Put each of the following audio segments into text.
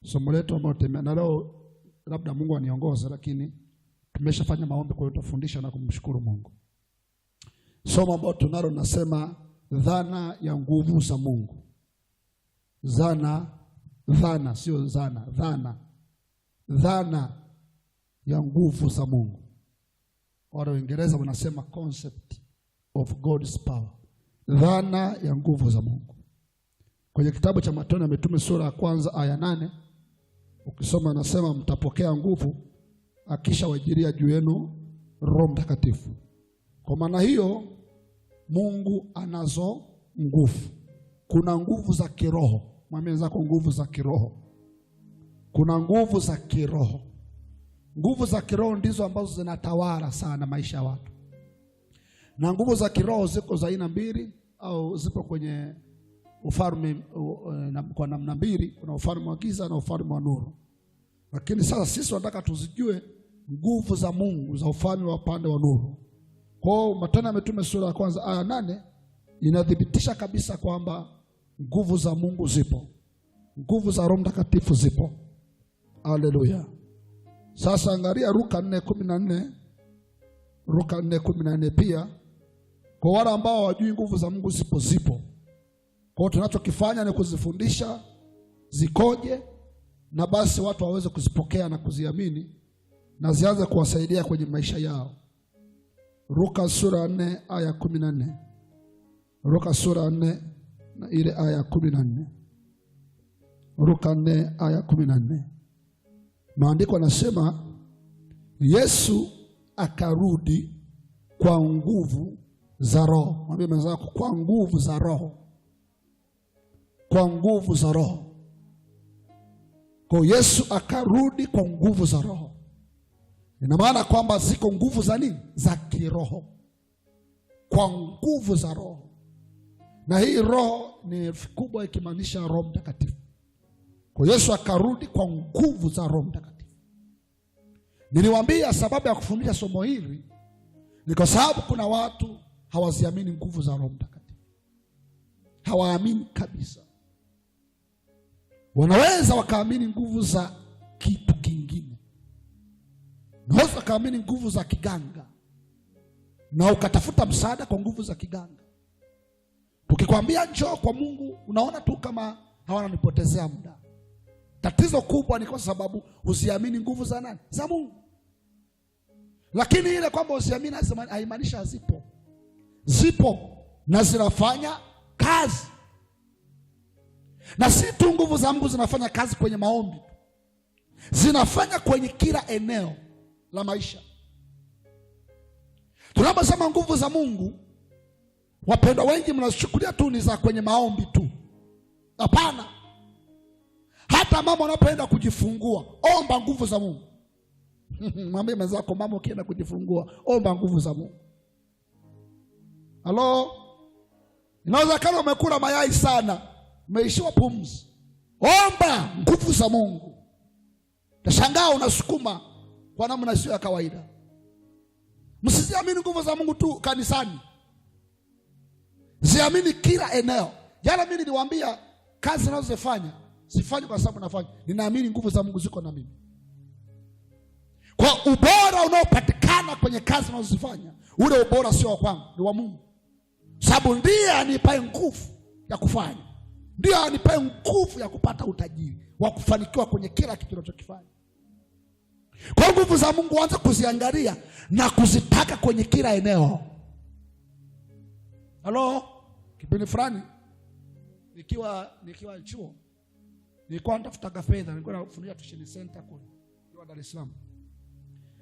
Somo letu ambalo na leo labda Mungu aniongoze, lakini tumeshafanya maombi, kwa hiyo tutafundisha na kumshukuru Mungu. Somo ambalo tunalo nasema dhana ya nguvu za Mungu. Dhana sio zana, dhana ya nguvu za Mungu. Wale Waingereza wanasema concept of God's power. Dhana ya nguvu za Mungu. Kwenye kitabu cha Matendo ya Mitume sura ya 1 aya 8, ukisoma anasema mtapokea nguvu akisha wajiria juu yenu Roho Mtakatifu. Kwa maana hiyo Mungu anazo nguvu. Kuna nguvu za kiroho. Mwambie zako nguvu za kiroho. Kuna nguvu za kiroho. Nguvu za kiroho ndizo ambazo zinatawala sana maisha ya watu. Na nguvu za kiroho ziko za aina mbili, au zipo kwenye ufalme kwa namna mbili. Kuna ufalme wa giza na ufalme wa nuru. Lakini sasa sisi tunataka tuzijue nguvu za Mungu za ufalme wa pande wa nuru. Kwa Matendo ya Mitume sura ya 1 aya 8 inadhibitisha kabisa kwamba nguvu za Mungu zipo. Nguvu za Roho Mtakatifu zipo. Haleluya. Sasa angalia Luka 4:14. Luka 4:14 pia. Kwa wale ambao hawajui nguvu za Mungu zipo. Kwa tunachokifanya ni kuzifundisha zikoje, na basi watu waweze kuzipokea na kuziamini na zianze kuwasaidia kwenye maisha yao. Luka sura 4 aya 14. Luka sura 4 na ile aya 14. Luka 4 aya 14. Maandiko yanasema Yesu akarudi kwa nguvu za Roho. Mwambie mwenzako kwa nguvu za Roho. Kwa nguvu za Roho. Kwa Yesu akarudi kwa nguvu za Roho. Ina maana kwamba ziko nguvu za nini? Za kiroho. Kwa nguvu za Roho. Na hii Roho ni kubwa, ikimaanisha Roho Mtakatifu. Kwa Yesu akarudi kwa nguvu za Roho Mtakatifu. Niliwaambia sababu ya kufundisha somo hili ni kwa sababu kuna watu hawaziamini nguvu za Roho Mtakatifu. Hawaamini kabisa. Wanaweza wakaamini nguvu za kitu kingine. Naweza wakaamini nguvu za kiganga, na ukatafuta msaada kwa nguvu za kiganga. Tukikwambia njoo kwa Mungu, unaona tu kama hawananipotezea muda. Tatizo kubwa ni kwa sababu usiamini nguvu za nani? Za Mungu. Lakini ile kwamba usiamini haimaanishi hazipo. Zipo na zinafanya kazi. Na si tu nguvu za Mungu zinafanya kazi kwenye maombi. Zinafanya kwenye kila eneo la maisha. Tunaposema nguvu za Mungu, wapendwa wengi mnachukulia tu ni za kwenye maombi tu. Hapana. Hata mama unapoenda kujifungua, omba nguvu za Mungu. Mwambie mwenzako, mama ukienda kujifungua, omba nguvu za Mungu. Halo? Inaweza kama umekula mayai sana, umeishiwa pumzi, omba nguvu za Mungu. Tashangaa unasukuma kwa namna sio ya kawaida. Msiziamini nguvu za Mungu tu kanisani. Ziamini kila eneo. Jana mimi niliwaambia kazi ninazofanya sifanyi kwa sababu nafanya. Ninaamini nguvu za Mungu ziko na mimi. Kwa ubora unaopatikana kwenye kazi ninazofanya, ule ubora sio wa kwangu, ni wa Mungu. Sababu ndiye anipae nguvu ya kufanya. Ndiye anipae nguvu ya kupata utajiri wa kufanikiwa kwenye kila kitu ninachokifanya. Kwa nguvu za Mungu anza kuziangalia na kuzitaka kwenye kila eneo. Halo? Kipindi fulani nikiwa chuo, nilikuwa natafuta fedha, nilikuwa nafundisha tuition center kule kwa Dar es Salaam.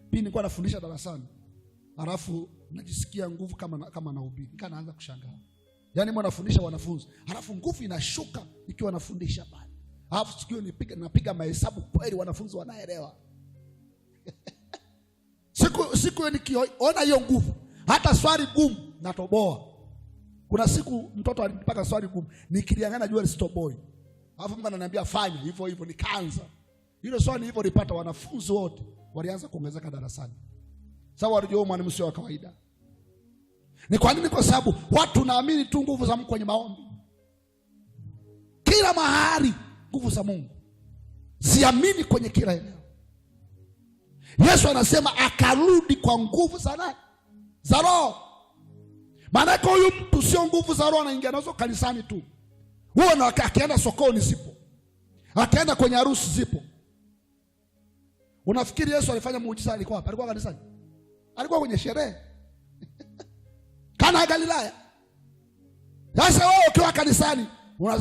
Pia nilikuwa nafundisha darasani. Alafu najisikia nguvu kama nahubiri. Nikaanza kushangaa. Yaani mimi nafundisha wanafunzi, alafu nguvu inashuka nikiwa nafundisha pale. Alafu sikio napiga mahesabu kweli wanafunzi wanaelewa. Siku nikiona hiyo nguvu, hata swali gumu natoboa. Kuna siku mtoto alinipaka swali gumu, nikiliangana jua lisitoboi. Alafu Mungu ananiambia fanya hivyo hivyo, nikaanza. Hilo swali hivyo lipata, wanafunzi wote walianza kuongezeka darasani. Sababu walijua mwalimu sio wa kawaida. Ni kwa nini? Kwa sababu watu naamini tu nguvu za Mungu kwenye maombi. Kila mahali nguvu za Mungu. ziamini kwenye kila eneo. Yesu anasema akarudi kwa nguvu za nani? Za Roho. Maana kwa huyu mtu sio nguvu za Roho anaingia nazo kanisani tu. Huo na akienda sokoni zipo. Akienda kwenye harusi zipo. Unafikiri Yesu alifanya muujiza alikuwa hapa? Alikuwa kanisani? Alikuwa kwenye sherehe. Kana Galilaya. Sasa wewe ukiwa kanisani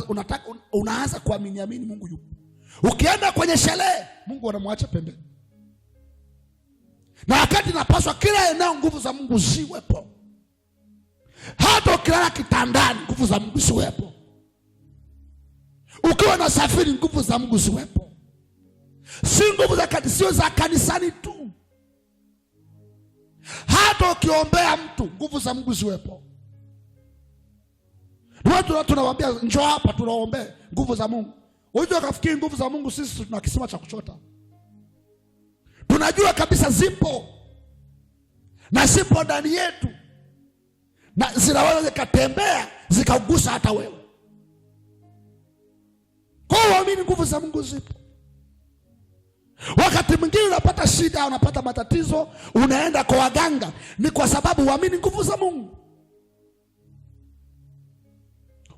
unataka unaanza kuamini Mungu yupo. Ukienda kwenye sherehe Mungu anamwacha pembeni. Na wakati napaswa kila eneo nguvu za Mungu ziwepo. Hata ukilala kitandani nguvu za Mungu ziwepo. Ukiwa na safiri nguvu za Mungu ziwepo. Si nguvu za kanisa, sio za kanisani tu. Hata ukiombea mtu nguvu za Mungu ziwepo. Watu tunawaambia njoo hapa tunaombea nguvu za Mungu. Unajua kafikiri nguvu za Mungu sisi tuna kisima cha kuchota. Tunajua kabisa zipo. Na zipo ndani yetu. Na zinaweza zikatembea zikagusa hata wewe. Kwa uamini nguvu za Mungu zipo. Wakati mwingine unapata shida, unapata matatizo, unaenda kwa waganga, ni kwa sababu uamini nguvu za Mungu.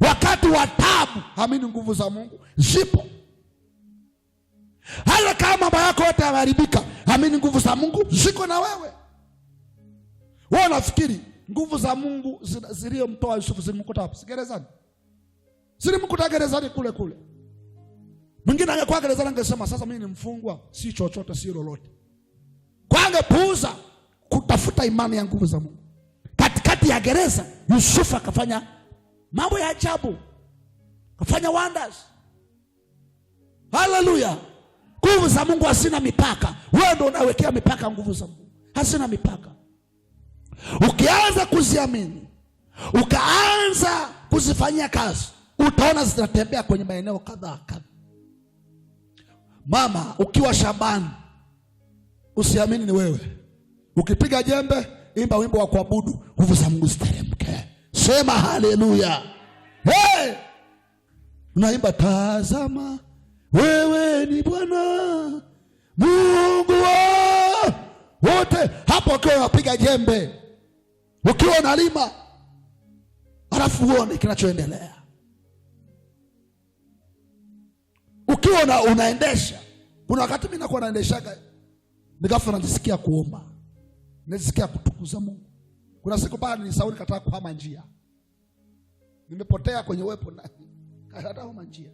Wakati wa taabu, amini nguvu za Mungu zipo. Hata kama mambo yako yote yameharibika, amini nguvu za Mungu ziko na wewe. Wewe unafikiri nguvu za Mungu zilizomtoa Yusufu zilimkuta wapi? Gerezani. Zilimkuta gerezani kule kule. Mwingine angekuwa gerezani angesema sasa mimi ni mfungwa, si chochote, si lolote. Kwa angepuuza kutafuta imani ya nguvu za Mungu. Katikati ya gereza Yusufu akafanya mambo ya ajabu. Akafanya wonders. Hallelujah. Nguvu za Mungu hazina mipaka. Wewe ndio unawekea mipaka nguvu za Mungu. Hazina mipaka. Ukianza kuziamini, ukaanza kuzifanyia kazi, utaona zitatembea kwenye maeneo kadhaa. Mama, ukiwa shambani, usiamini ni wewe. Ukipiga jembe, imba wimbo wa kuabudu, nguvu za Mungu ziteremke. Sema haleluya. Hey! Unaimba tazama wewe ni Bwana Mungu wa wote. Hapo ukiwa unapiga jembe, ukiwa unalima, alafu uone kinachoendelea. Ukiwa unaendesha, kuna wakati mimi nakuwa naendeshaga nikafa najisikia kuomba. Najisikia kutukuza Mungu. Kuna siku pale ni Sauli kataka kuhama njia. Nimepotea kwenye uwepo na kataka kuhama njia.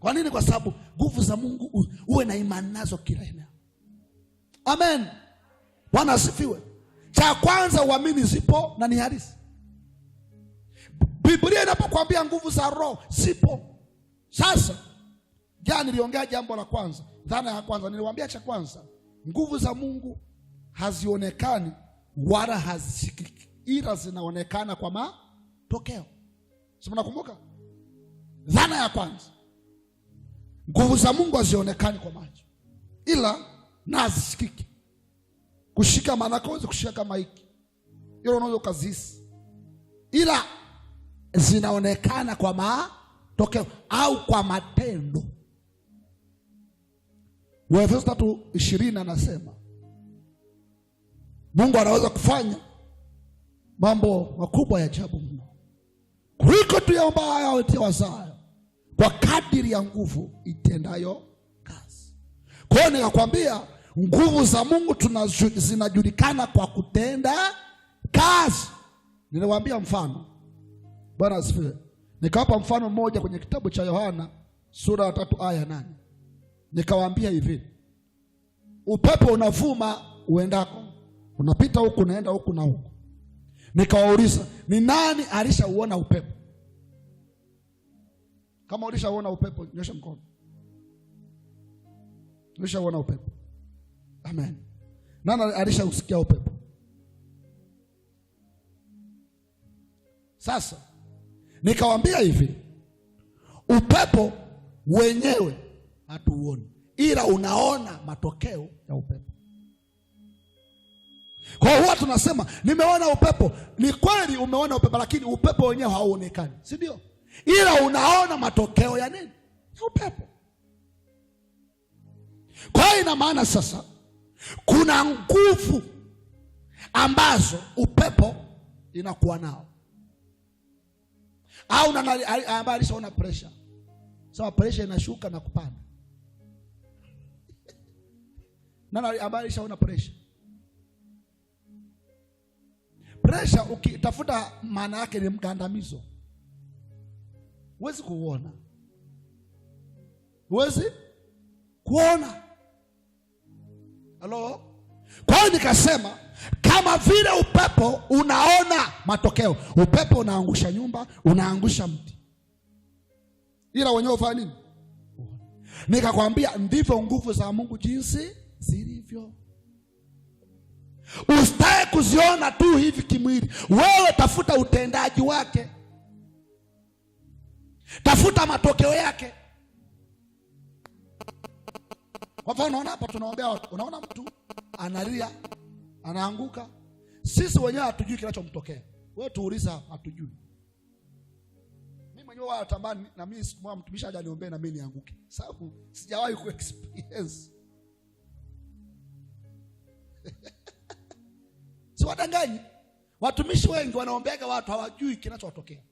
Kwa nini? Kwa sababu nguvu za Mungu uwe na imani nazo kila eneo. Amen. Bwana asifiwe. Cha kwanza uamini zipo na ni halisi. Biblia inapokuambia nguvu za Roho zipo. Sasa jana niliongea jambo la kwanza, dhana ya kwanza niliwaambia cha kwanza, nguvu za Mungu hazionekani wala hazisikiki, ila zinaonekana kwa matokeo. Sasa mnakumbuka? Dhana ya kwanza, nguvu za Mungu hazionekani kwa macho, ila na hazisikiki. Kushika maana kwanza kushika kama hiki. Hilo unaweza kuzisi. Ila zinaonekana kwa matokeo au kwa matendo. Waefeso 3:20 anasema Mungu anaweza kufanya mambo makubwa ya ajabu mno kuliko tuyaombayo au tuyawazayo, kwa kadiri ya nguvu itendayo kazi. Kwa hiyo nikakwambia nguvu za Mungu zinajulikana kwa kutenda kazi. Niliwaambia mfano. Bwana asifiwe. Nikawapa mfano mmoja kwenye kitabu cha Yohana sura ya 3 aya 8. Nikawaambia hivi, upepo unavuma uendako, unapita huku unaenda huku na huku. Nikawauliza, ni nani alishauona upepo? Kama ulishauona upepo nyosha mkono. Ulishauona upepo? Amen. Nani alishausikia upepo? Sasa nikawaambia hivi, upepo wenyewe hatuuoni, ila unaona matokeo ya upepo. Kwa hiyo watu tunasema nimeona upepo. Ni kweli umeona upepo, lakini upepo wenyewe hauonekani, si ndio? Ila unaona matokeo ya nini? Ya upepo. Kwa hiyo ina maana sasa kuna nguvu ambazo upepo inakuwa nao. Au ambaye alishaona pressure. Sawa, pressure inashuka na kupanda. Nani ambaye alishaona pressure? Pressure ukitafuta maana yake ni mgandamizo. Huwezi kuona. Huwezi kuona. Halo? Kwa hiyo nikasema kama vile upepo unaona matokeo. Upepo unaangusha nyumba, unaangusha mti. Ila wenyewe ufanya nini? Nikakwambia ndivyo nguvu za Mungu jinsi zilivyo. Usitake kuziona tu hivi kimwili. Wewe tafuta utendaji wake. Tafuta matokeo yake. Kwa mfano unaona hapa tunaombea watu. Unaona mtu analia, anaanguka. Sisi wenyewe hatujui kinachomtokea. Wewe tuuliza, hatujui. Mimi mwenyewe natamani na mimi siku moja mtumishi aje aniombee na mimi nianguke. Sababu sijawahi kuexperience. Si wadanganyi. Watumishi wengi wanaombeaga watu hawajui kinachotokea.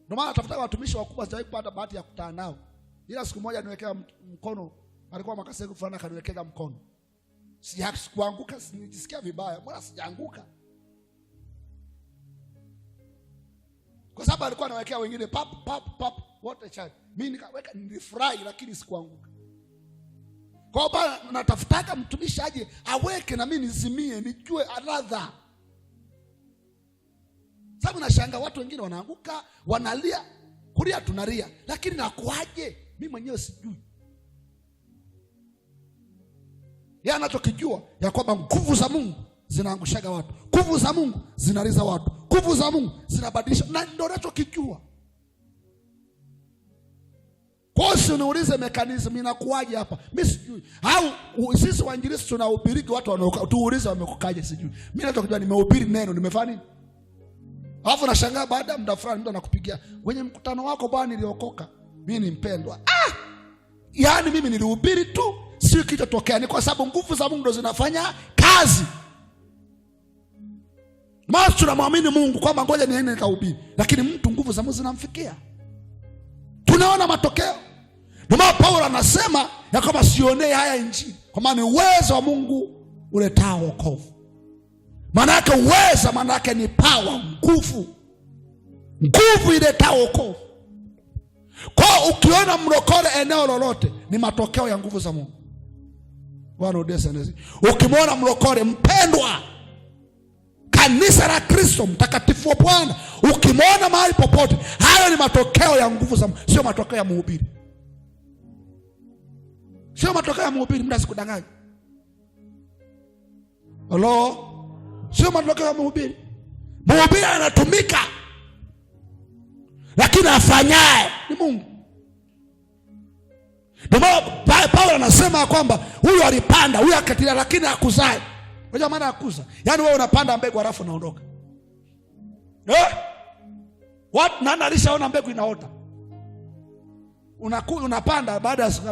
Ndio maana tafuta watumishi wakubwa, sijawahi kupata bahati ya kukutana nao. Ila siku moja niwekea mkono, alikuwa makasegu fulani akaniwekea mkono. Sikuanguka, nijisikia vibaya. Mbona sijaanguka? Kwa sababu alikuwa anawekea wengine pap wote chai. Mimi nikaweka, nilifurahi lakini sikuanguka. Kwa sababu natafutaka mtumishi aje aweke na mimi nizimie, nijue ladha. Sababu nashangaa watu wengine wanaanguka, wanalia, kulia tunalia, lakini nakuaje? Mimi mwenyewe sijui. Yeye anachokijua ya kwamba nguvu za Mungu zinaangushaga watu. Nguvu za Mungu zinaliza watu. Nguvu za Mungu zinabadilisha. Na ndio anachokijua. Kwa hiyo uniulize mechanism inakuaje hapa? Mimi sijui. Au sisi wainjilisti tunahubiri watu wanaoka, tuulize wamekokaje sijui. Mimi nachokijua nimehubiri neno, nimefanya nini? Alafu nashangaa baada ya muda fulani mtu anakupigia, "Kwenye mkutano wako bwana niliokoka. Mimi ni mpendwa." Yaani mimi nilihubiri tu, sio kilichotokea. Ni kwa sababu nguvu za Mungu ndo zinafanya kazi. Maana tunamwamini Mungu kwamba ngoja niende nikahubiri, lakini mtu nguvu za Mungu zinamfikia. Tunaona matokeo. Ndio maana Paulo anasema ya kwamba sionee haya injili, kwa maana ni uwezo wa Mungu uletao wokovu. Maana yake uweza, maana yake ni power, nguvu. Nguvu iletao wokovu. Kwa ukiona mlokole eneo lolote ni matokeo ya nguvu za Mungu. Bwana udese. Ukimwona mlokole mpendwa, kanisa la Kristo mtakatifu wa Bwana, ukimwona mahali popote, hayo ni matokeo ya nguvu za Mungu, sio matokeo ya mhubiri. Sio matokeo ya mhubiri, mda sikudanganya. Hello? Sio matokeo ya mhubiri. Mhubiri anatumika, lakini afanyaye ni Mungu. Ndio maana Paulo anasema kwamba huyu alipanda, huyu akatilia, lakini hakuzae. Unajua maana akuza? Yaani wewe unapanda mbegu alafu unaondoka. Nani alishaona mbegu inaota? Unapanda baada ya siku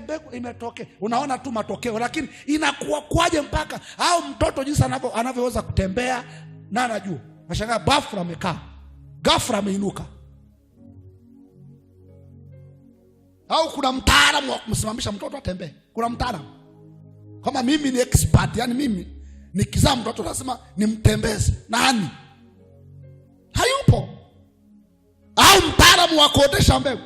mbegu imetokea. Unaona tu matokeo, lakini inakuwa kwaje mpaka au mtoto jinsi anavyoweza kutembea na anajua. Nashangaa ghafla amekaa. Ghafla ameinuka. Au kuna mtaalamu wa kumsimamisha mtoto atembee. Kuna mtaalamu. Kama mimi ni expert, yani mimi nikizaa mtoto lazima nimtembeze. Nani? Hayupo. Au mtaalamu wa kuotesha mbegu.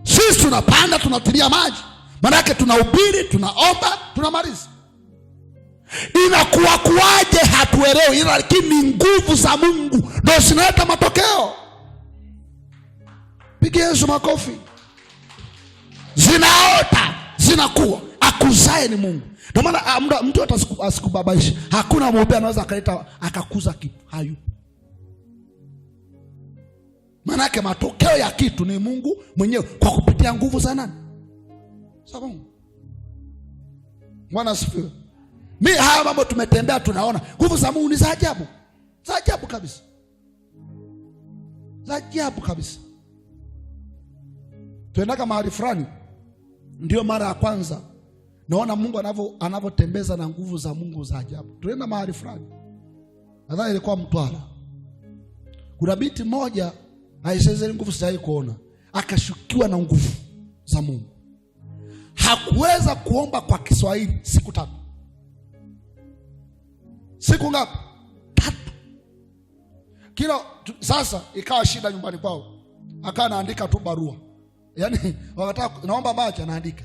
Sisi tunapanda, tunatilia maji. Maana yake tunahubiri, tunaomba, tunamaliza. Inakuwa kuaje hatuelewi, ila lakini nguvu za Mungu ndio zinaleta matokeo. Pigia Yesu makofi. Zinaota, zinakuwa. Akuzae ni Mungu. Ndio maana mtu hata asikubabaisha. Hakuna mhubiri anaweza akaleta akakuza kitu. Hayupo. Maana yake matokeo ya kitu ni Mungu mwenyewe kwa kupitia nguvu za nani? Sababu Bwana asifiwe. Mimi haya mambo tumetembea tunaona nguvu za Mungu ni za ajabu. Za ajabu kabisa. Za ajabu kabisa. Tuendaka mahali fulani Ndio mara ya kwanza naona Mungu anavyotembeza na nguvu za Mungu za ajabu. Tulienda mahali fulani, nadhani ilikuwa Mtwara. Kuna binti moja haisezeli nguvu sijawahi kuona, akashukiwa na nguvu za Mungu. Hakuweza kuomba kwa Kiswahili siku 3. Siku ngapi? 3. Sasa ikawa shida nyumbani kwao. Akawa anaandika tu barua. Yaani wakataka naomba maji anaandika.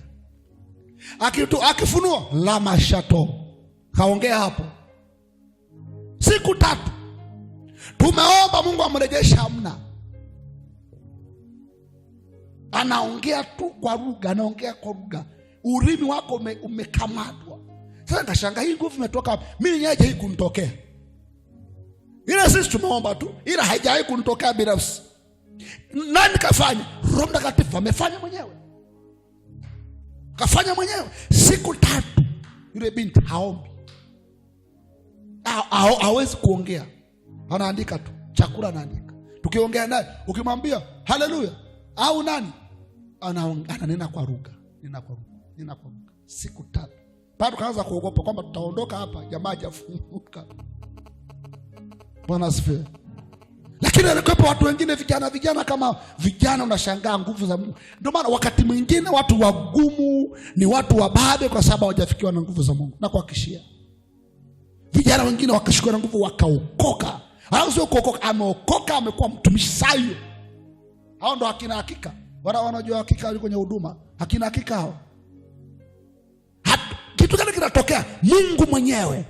Akifunua la mashato. Kaongea hapo. Siku 3. Tumeomba Mungu amrejeshe, hamna. Anaongea tu kwa lugha, anaongea kwa lugha. Ulimi wako umekamatwa. Sasa nikashangaa hii nguvu imetoka wapi? Mimi nyeje hii kunitokea. Ila sisi tumeomba tu, ila haijawahi kunitokea binafsi. Nani kafanya? Roho Mtakatifu amefanya mwenyewe. Kafanya mwenyewe. Siku 3 yule binti haombi. Hawezi kuongea. Anaandika tu, chakula anaandika. Tukiongea naye, ukimwambia haleluya au nani, ananena kwa lugha, nena kwa lugha. Siku 3. Bado kaanza kuogopa kwamba tutaondoka hapa, jamaa hajafunguka. Bwana asifiwe. Lakini alikuwepo watu wengine vijana kama vijana, unashangaa nguvu za Mungu. Ndio maana wakati mwingine watu wagumu ni watu wababe kwa sababu hawajafikiwa na nguvu za Mungu. Na kuhakikishia vijana wengine wakashikwa na nguvu wakaokoka. Hao sio kuokoka, ameokoka, amekuwa mtumishi sayo. Hao ndo hakina hakika. Wanajua hakika wali kwenye huduma. Hakina hakika hao. Kitu gani kinatokea? Mungu mwenyewe.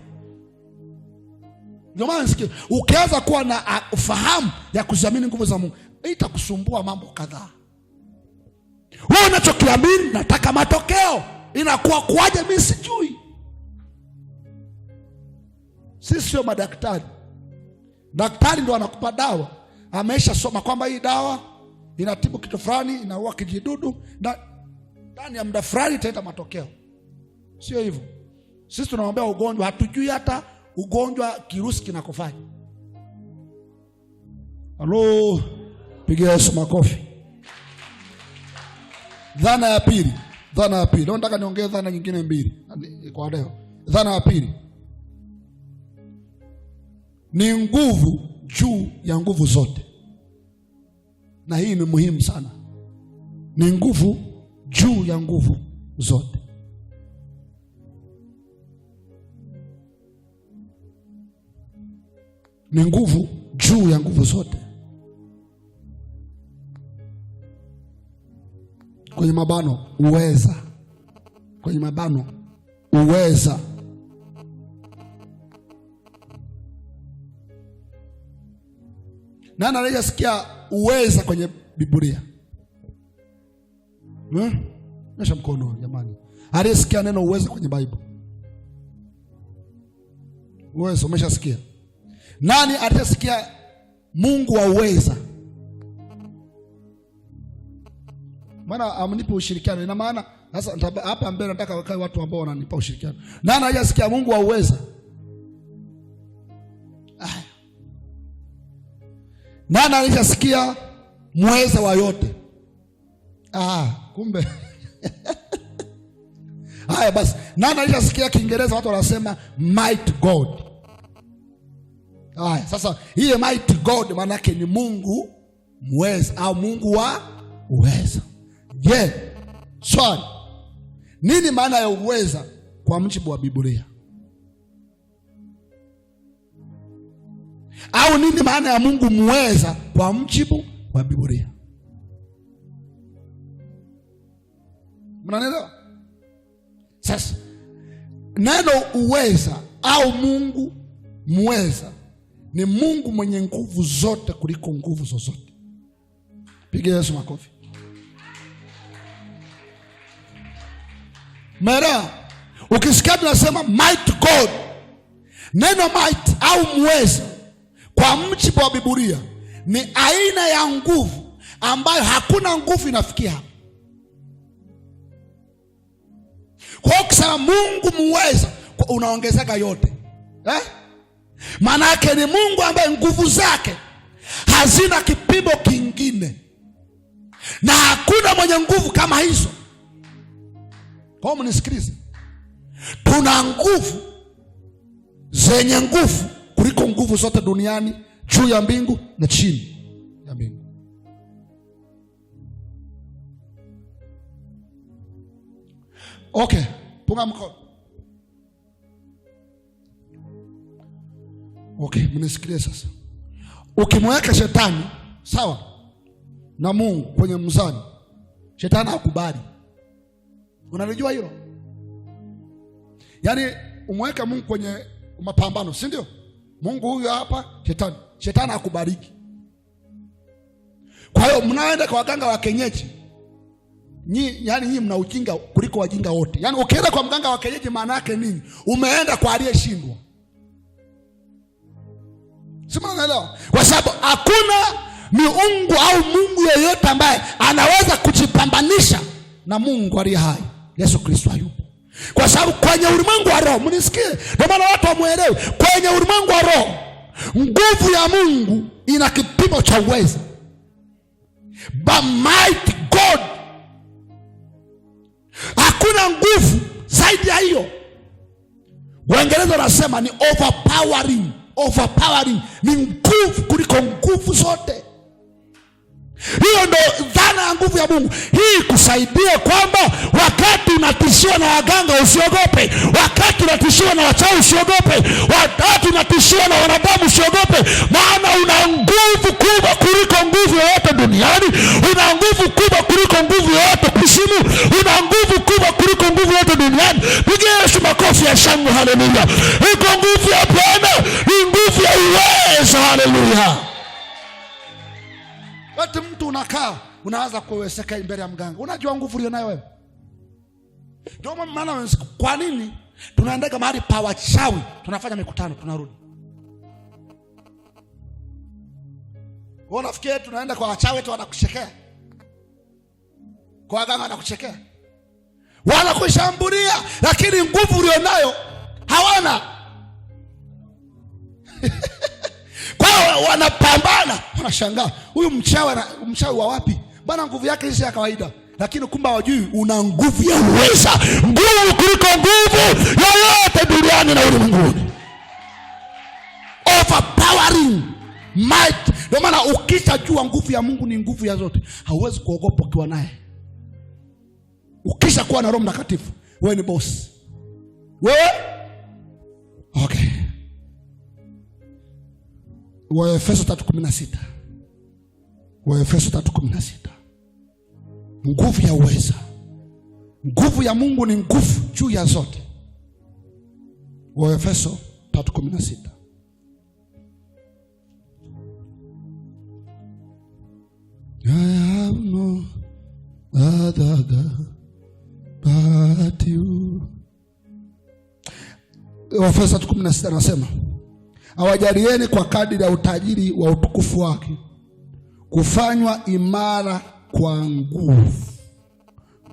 Ndio maana nisikie, ukianza kuwa na ufahamu ya kuziamini nguvu za Mungu, itakusumbua mambo kadhaa. Wewe unachokiamini, nataka matokeo. Inakuwa kwaje mimi sijui. Sisi sio madaktari. Daktari ndo anakupa dawa. Amesha soma kwamba hii dawa inatibu kitu fulani, inaua kijidudu, na ndani ya muda fulani italeta matokeo. Sio hivyo. Sisi tunaombea ugonjwa, hatujui hata ugonjwa kirusi kinakofanya. Halo, pigia Yesu makofi. Dhana ya pili. Leo nataka niongee dhana nyingine 2 kwa leo. Dhana ya pili ni nguvu juu ya nguvu zote. Na hii ni muhimu sana. Ni nguvu juu ya nguvu zote. Ni nguvu juu ya nguvu zote. Kwenye mabano uweza. Nani anayesikia uweza kwenye Biblia? Nyosha mkono jamani. Aliyesikia neno uweza kwenye Bible? Uweza umeshasikia? Nani atasikia Mungu wa uweza? Maana amnipe ushirikiano. Ina maana sasa hapa mbele nataka wakae watu ambao wananipa ushirikiano. Nani anasikia Mungu wa uweza? Nani anasikia muweza wa yote? Kumbe. Haya basi, nani anasikia Kiingereza watu wanasema mighty God? Haya, sasa hii mighty God maana yake ni Mungu muweza au Mungu wa uweza. Je, swali, nini maana ya uweza kwa mujibu wa Biblia? Au nini maana ya Mungu muweza kwa mujibu wa Biblia? Mnaelewa? Sasa neno uweza au Mungu muweza ni Mungu mwenye nguvu zote kuliko nguvu zozote. Piga Yesu makofi. Mara ukisikia tunasema mighty God, neno mighty au muweza kwa mujibu wa Biblia ni aina ya nguvu ambayo hakuna nguvu inafikia hapo. Kwa hiyo ukisema Mungu muweza, unaongezeka yote. Maana yake ni Mungu ambaye nguvu zake hazina kipimo kingine. Na hakuna mwenye nguvu kama hizo. Kwa hiyo mnisikilize, tuna nguvu zenye nguvu kuliko nguvu zote duniani, juu ya mbingu na chini ya mbingu. Okay, punga mkono. Okay, mnisikilize sasa. Ukimweka shetani sawa na Mungu kwenye mzani, shetani hakubali. Unalijua hilo? Yaani umweka Mungu kwenye mapambano, si ndio? Mungu huyu hapa, shetani hakubariki. Kwa hiyo mnaenda kwa waganga wa kienyeji, nyinyi mna ujinga kuliko wajinga wote. Yaani ukienda kwa mganga wa kienyeji maana yake nini? Umeenda kwa aliyeshindwa. Sema unaelewa? Kwa sababu hakuna miungu au Mungu yeyote ambaye anaweza kujipambanisha na Mungu aliye hai. Yesu Kristo hayupo. Kwa sababu kwenye ulimwengu wa roho, mnisikie, ndio maana watu wamuelewe, kwenye ulimwengu wa roho nguvu ya Mungu ina kipimo cha uwezo. But mighty God, hakuna nguvu zaidi ya hiyo. Waingereza wanasema ni overpowering. Overpowering ni nguvu kuliko nguvu zote. Hiyo ndo dhana ya nguvu ya Mungu. Hii kusaidia kwamba wakati unatishiwa na waganga usiogope, wakati unatishiwa na wachawi usiogope, wakati unatishiwa na wanadamu usiogope, maana una nguvu kubwa kuliko nguvu yoyote duniani, una nguvu kubwa kuliko nguvu yoyote kuzimu, una nguvu kubwa kuliko nguvu yoyote duniani. Pigia Yesu makofi ya shangwe, haleluya. Iko nguvu ya Bwana, ni nguvu ya uwezo, haleluya. Watu mtu unakaa unaanza kuweseka mbele ya mganga. Unajua nguvu ulio nayo wewe? Ndio maana kwa nini tunaenda mahali pa wachawi, tunafanya mikutano, tunarudi. Wewe unafikiri tunaenda kwa wachawi tu wanakuchekea? Kwa waganga wanakuchekea? Wanakushambulia, lakini nguvu ulio nayo hawana. Kwa wanapambana, wanashangaa huyu mchawi wa wapi? Bwana nguvu yake si ya kawaida. Lakini kumbe hawajui una nguvu ya uweza, nguvu kuliko nguvu yoyote duniani na ulimwenguni. Overpowering might. Ndio maana ukishajua nguvu ya Mungu ni nguvu ya zote, hauwezi kuogopa ukiwa naye. Ukisha kuwa na Roho Mtakatifu, wewe ni boss. Wewe? Okay. Waefeso 3:16. Waefeso 3:16. Nguvu ya uweza. Nguvu ya Mungu ni nguvu juu ya zote. Waefeso 3:16. I have no other God but you. Waefeso 3:16 anasema, awajalieni kwa kadiri ya utajiri wa utukufu wake kufanywa imara kwa nguvu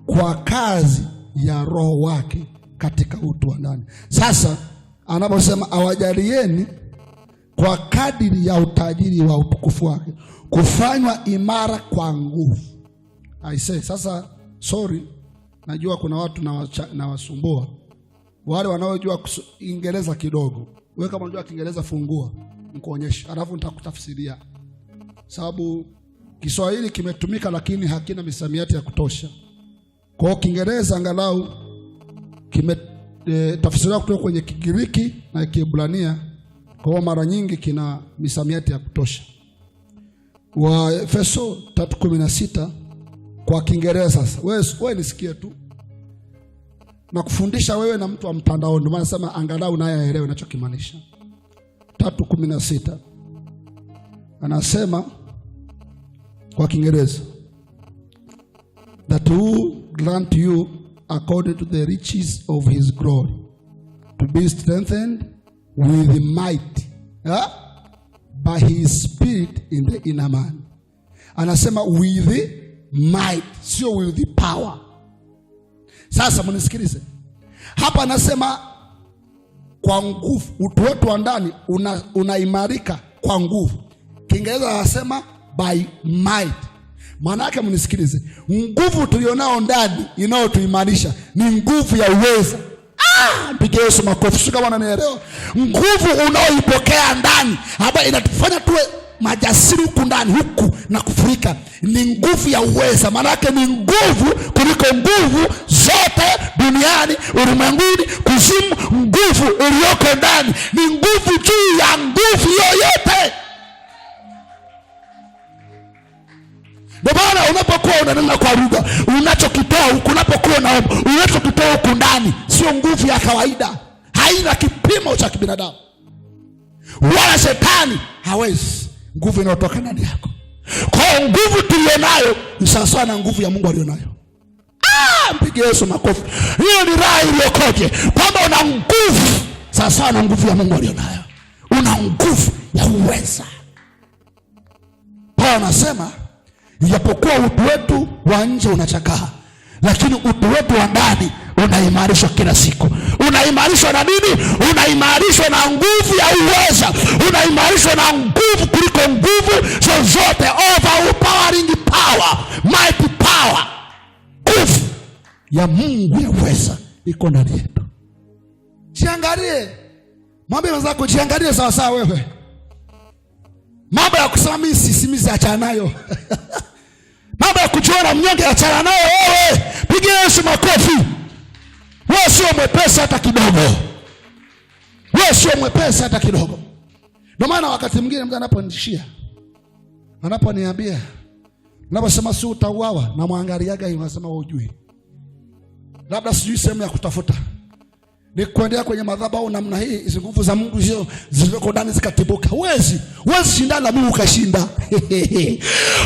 kwa kazi ya Roho wake katika utu wa ndani. Sasa anaposema awajalieni kwa kadiri ya utajiri wa utukufu wake kufanywa imara kwa nguvu. I say, sasa sorry, najua kuna watu na wasumbua wale wanaojua Kiingereza kidogo. Wewe kama unajua Kiingereza fungua nikuonyeshe, alafu nitakutafsiria. Sababu Kiswahili kimetumika lakini misamiati ya kutosha. Kwa hiyo Kiingereza angalau tafsiriwa kutoka kwenye Kigiriki na Kiebrania. Kwa hiyo mara nyingi kina misamiati ya kutosha. Waefeso 3:16 kwa Kiingereza sasa. Wewe nisikie tu. Na kufundisha wewe na mtu wa mtandao, ndio maana nasema angalau naye aelewe ninachokimaanisha. 3:16 anasema kwa Kiingereza, that who grant you according to the riches of his glory to be strengthened with might by his spirit in the inner man. Anasema with might, sio with the power. Sasa mnisikilize. Hapa anasema kwa nguvu, utu wetu wa ndani unaimarika kwa nguvu. Kiingereza anasema by might. Maana yake mnisikilize, nguvu tulionao ndani inayotuimarisha ni nguvu ya uweza. Piga Yesu makofi, sio kama unanielewa. Nguvu unaoipokea ndani ambayo inatufanya tuwe majasiri huku ndani huku na kufurika ni nguvu ya uweza. Maana yake ni nguvu kuliko nguvu zote duniani, ulimwenguni, kuzimu. Nguvu iliyoko ndani ni nguvu juu ya nguvu yoyote. Ndio maana unapokuwa unanena kwa lugha, unachokitoa huku, unapokuwa unaomba, unachokitoa huku ndani sio nguvu ya kawaida, haina kipimo cha kibinadamu. Wala shetani hawezi. Nguvu inayotoka ndani yako. Kwa nguvu tulionayo ni sawa na nguvu ya Mungu alionayo. Mpige Yesu makofi. Hiyo ni raha iliyokoje, kwamba una nguvu sawa na nguvu ya Mungu alionayo. Una nguvu ya uweza. Paulo anasema ijapokuwa utu wetu wa nje unachakaa, lakini utu wetu wa ndani unaimarishwa kila siku. Unaimarishwa na nini? Unaimarishwa na nguvu ya uweza. Unaimarishwa na nguvu kuliko nguvu zozote. Overpowering power, mighty power. Nguvu ya Mungu ya uweza iko ndani yetu. Jiangalie. Mwambie wenzako jiangalie sawa sawa wewe. Mambo ya kusema mimi sisimizi achana nayo. Mambo ya kujiona mnyonge achana nayo wewe. Piga Yesu makofi. Wewe sio mwepesi hata kidogo. Wewe sio mwepesi hata kidogo. Ndio maana wakati mwingine mtu anaponishia, anaponiambia, naposema si utauawa, na muangaliaga hiyo anasema wewe hujui. Labda sijui sehemu ya kutafuta. Ni kuendelea kwenye madhabahu namna hii, hizo nguvu za Mungu hizo zilizoko ndani zikatibuka. Huwezi shindana na Mungu kashinda.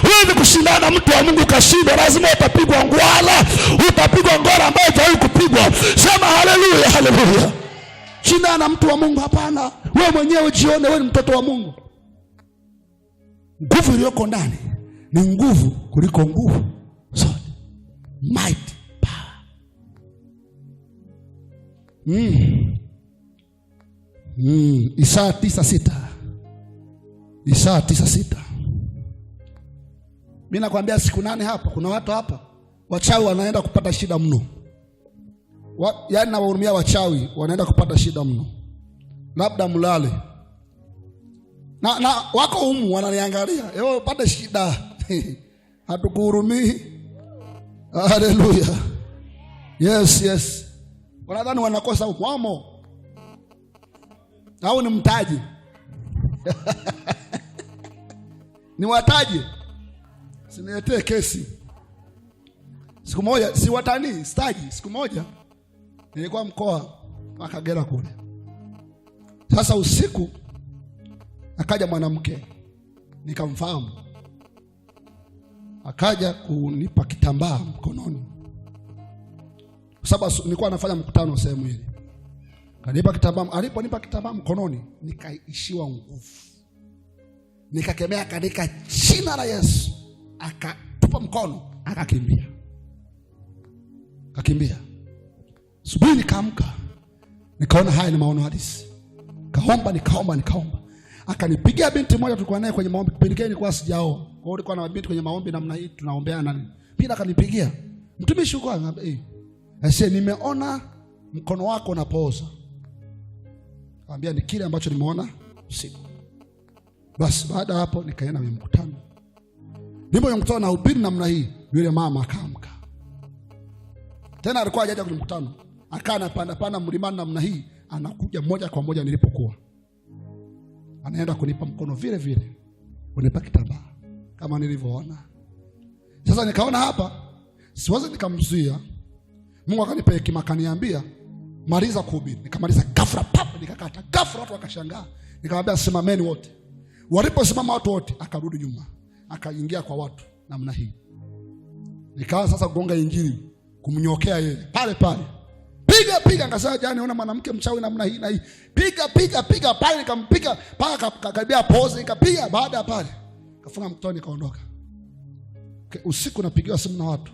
Huwezi kushindana na mtu wa Mungu kashinda, lazima utapigwa ngwala, utapigwa ngora ambayo haijawahi kupigwa. Sema haleluya, haleluya. Shindana na mtu wa Mungu hapana. Wewe mwenyewe jione wewe ni mtoto wa Mungu. Nguvu iliyoko ndani ni nguvu kuliko nguvu zote. Might. Isaya 9:6. Isaya 9:6. Mimi nakwambia siku 8 hapa kuna watu hapa wachawi wanaenda kupata shida mno. Yaani nawahurumia wachawi wanaenda kupata shida mno. Labda mlale. Na wako humu wananiangalia. Upate shida. Hatukuhurumii. Haleluya. Yes. Wanadhani wanakosa ukwamo. Au ni mtaji. Ni wataji. Siniletee kesi. Siku moja, si watani, staji. Siku moja nilikuwa mkoa wa Kagera kule. Sasa usiku akaja mwanamke, nikamfahamu. Akaja kunipa kitambaa mkononi. Kwa sababu nilikuwa nafanya mkutano sehemu ile. Kanipa kitambaa, aliponipa kitambaa mkononi, nikaishiwa nguvu. Nikakemea katika jina la Yesu. Akatupa mkono, akakimbia. Akakimbia. Asubuhi nikaamka. Nikaona haya ni maono halisi. Nikaomba. Akanipigia binti moja tulikuwa naye kwenye maombi. Kipindi kile nilikuwa sijaoa. Kwa hiyo nilikuwa na binti kwenye maombi namna hii tunaombeana nini. Pia akanipigia. Mtumishi uko anambia, nimeona mkono wako unapooza. Akamwambia ni kile ambacho nimeona usiku. Basi baada hapo nikaenda kwenye mkutano. Ndipo kwenye mkutano na ubiri namna hii, yule mama akaamka. Tena alikuwa hajaja kwenye mkutano. Akaa anapanda mlimani namna hii, anakuja moja kwa moja nilipokuwa. Anaenda kunipa mkono vile vile. Kunipa kitambaa kama nilivyoona. Sasa nikaona hapa siwezi nikamzuia. Mungu akanipa hekima, akaniambia maliza kuhubiri. Nikamaliza ghafla pap, nikakata. Ghafla watu wakashangaa. Nikamwambia simameni wote. Waliposimama watu wote, akarudi nyuma. Akaingia kwa watu namna hii. Nikaanza sasa kugonga injili, kumnyokea yeye. Pale. Piga akasema jana una mwanamke mchawi namna hii na hii. Piga pale, nikampiga paka karibia pose, nikapiga. Baada ya pale kafunga mkutano nikaondoka. Usiku napigiwa simu na watu.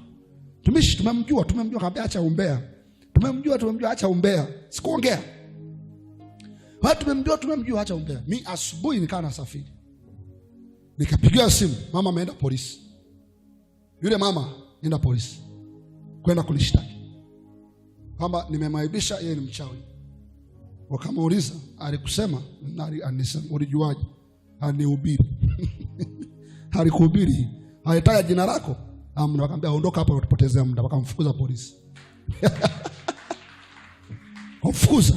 Tumishi tumemjua kaambia acha umbea. Tumemjua acha umbea. Sikuongea. Watu tumemjua acha umbea. Mimi asubuhi nikawa nasafiri. Nikapigiwa simu, mama ameenda polisi. Yule mama nenda polisi kwenda kulishtaki kwamba nimemaibisha, yeye ni mchawi. Wakamuuliza, alikusema? Anisema. Ulijuaje? Anihubiri. Alikuhubiri? Haitaja jina lako? Amna. Wakamwambia ondoka hapa, utapotezea muda. Wakamfukuza polisi. Kumfukuza.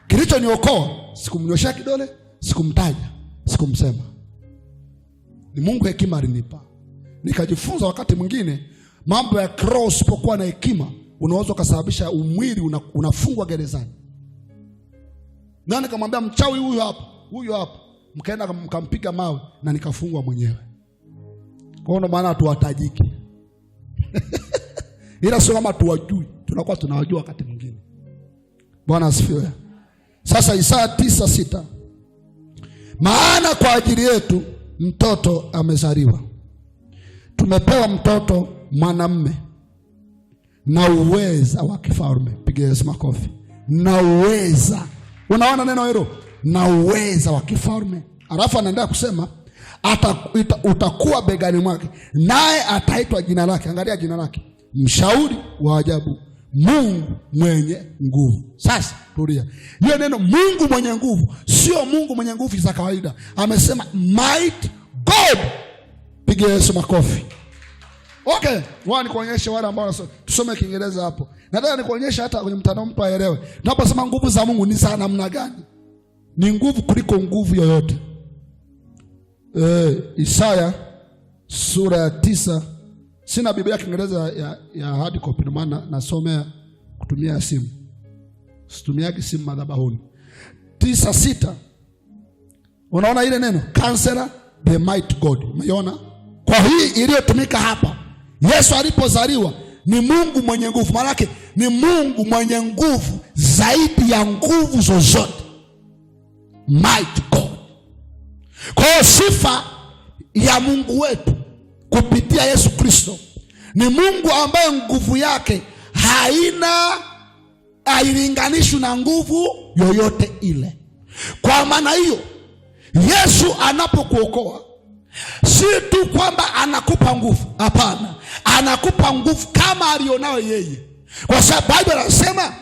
Kilichoniokoa, sikumnyoshia kidole, sikumtaja, sikumsema. Ni Mungu hekima alinipa. Nikajifunza wakati mwingine mambo ya cross, usipokuwa na hekima unaweza kusababisha umwili unafungwa gerezani. Nani kamwambia mchawi huyu hapa, mkaenda mkampiga mawe na nikafungwa mwenyewe. Kwa hiyo maana tuwatajiki. Ila sio kama tuwajui, tunakuwa tunawajua wakati mwingine. Bwana asifiwe. Sasa Isaya 9:6. Maana kwa ajili yetu mtoto amezaliwa, tumepewa mtoto mwanamume, na uweza wa kifalme. Piga Yesu makofi. Na uweza. Unaona neno hilo? Na uweza wa kifalme. Alafu anaendelea kusema utakuwa begani mwake, naye ataitwa jina lake. Angalia jina lake, Mshauri wa ajabu, Mungu mwenye nguvu. Sasa tulia. Hiyo neno Mungu mwenye nguvu sio Mungu mwenye nguvu za kawaida. Amesema mighty God. Piga Yesu makofi. Okay, wao nikuonyeshe wale ambao tusome Kiingereza hapo. Nataka nikuonyeshe hata kwenye mtandao mtu aelewe. Tunaposema nguvu za Mungu ni za namna gani? Ni nguvu kuliko nguvu yoyote. Isaya sura ya 9. Sina Biblia ya Kiingereza ya hard copy, ndio maana nasomea kutumia simu. Situmiagi simu madhabahuni. 9:6. Unaona ile neno Counselor, the mighty God. Umeona? Kwa hii iliyotumika hapa, Yesu alipozaliwa ni Mungu mwenye nguvu. Maana yake ni Mungu mwenye nguvu zaidi ya nguvu zozote. Mighty God. Kwa hiyo sifa ya Mungu wetu kupitia Yesu Kristo ni Mungu ambaye nguvu yake hailinganishwi na nguvu yoyote ile. Kwa maana hiyo Yesu anapokuokoa si tu kwamba anakupa nguvu, hapana, anakupa nguvu kama alionayo yeye. Kwa sababu Biblia inasema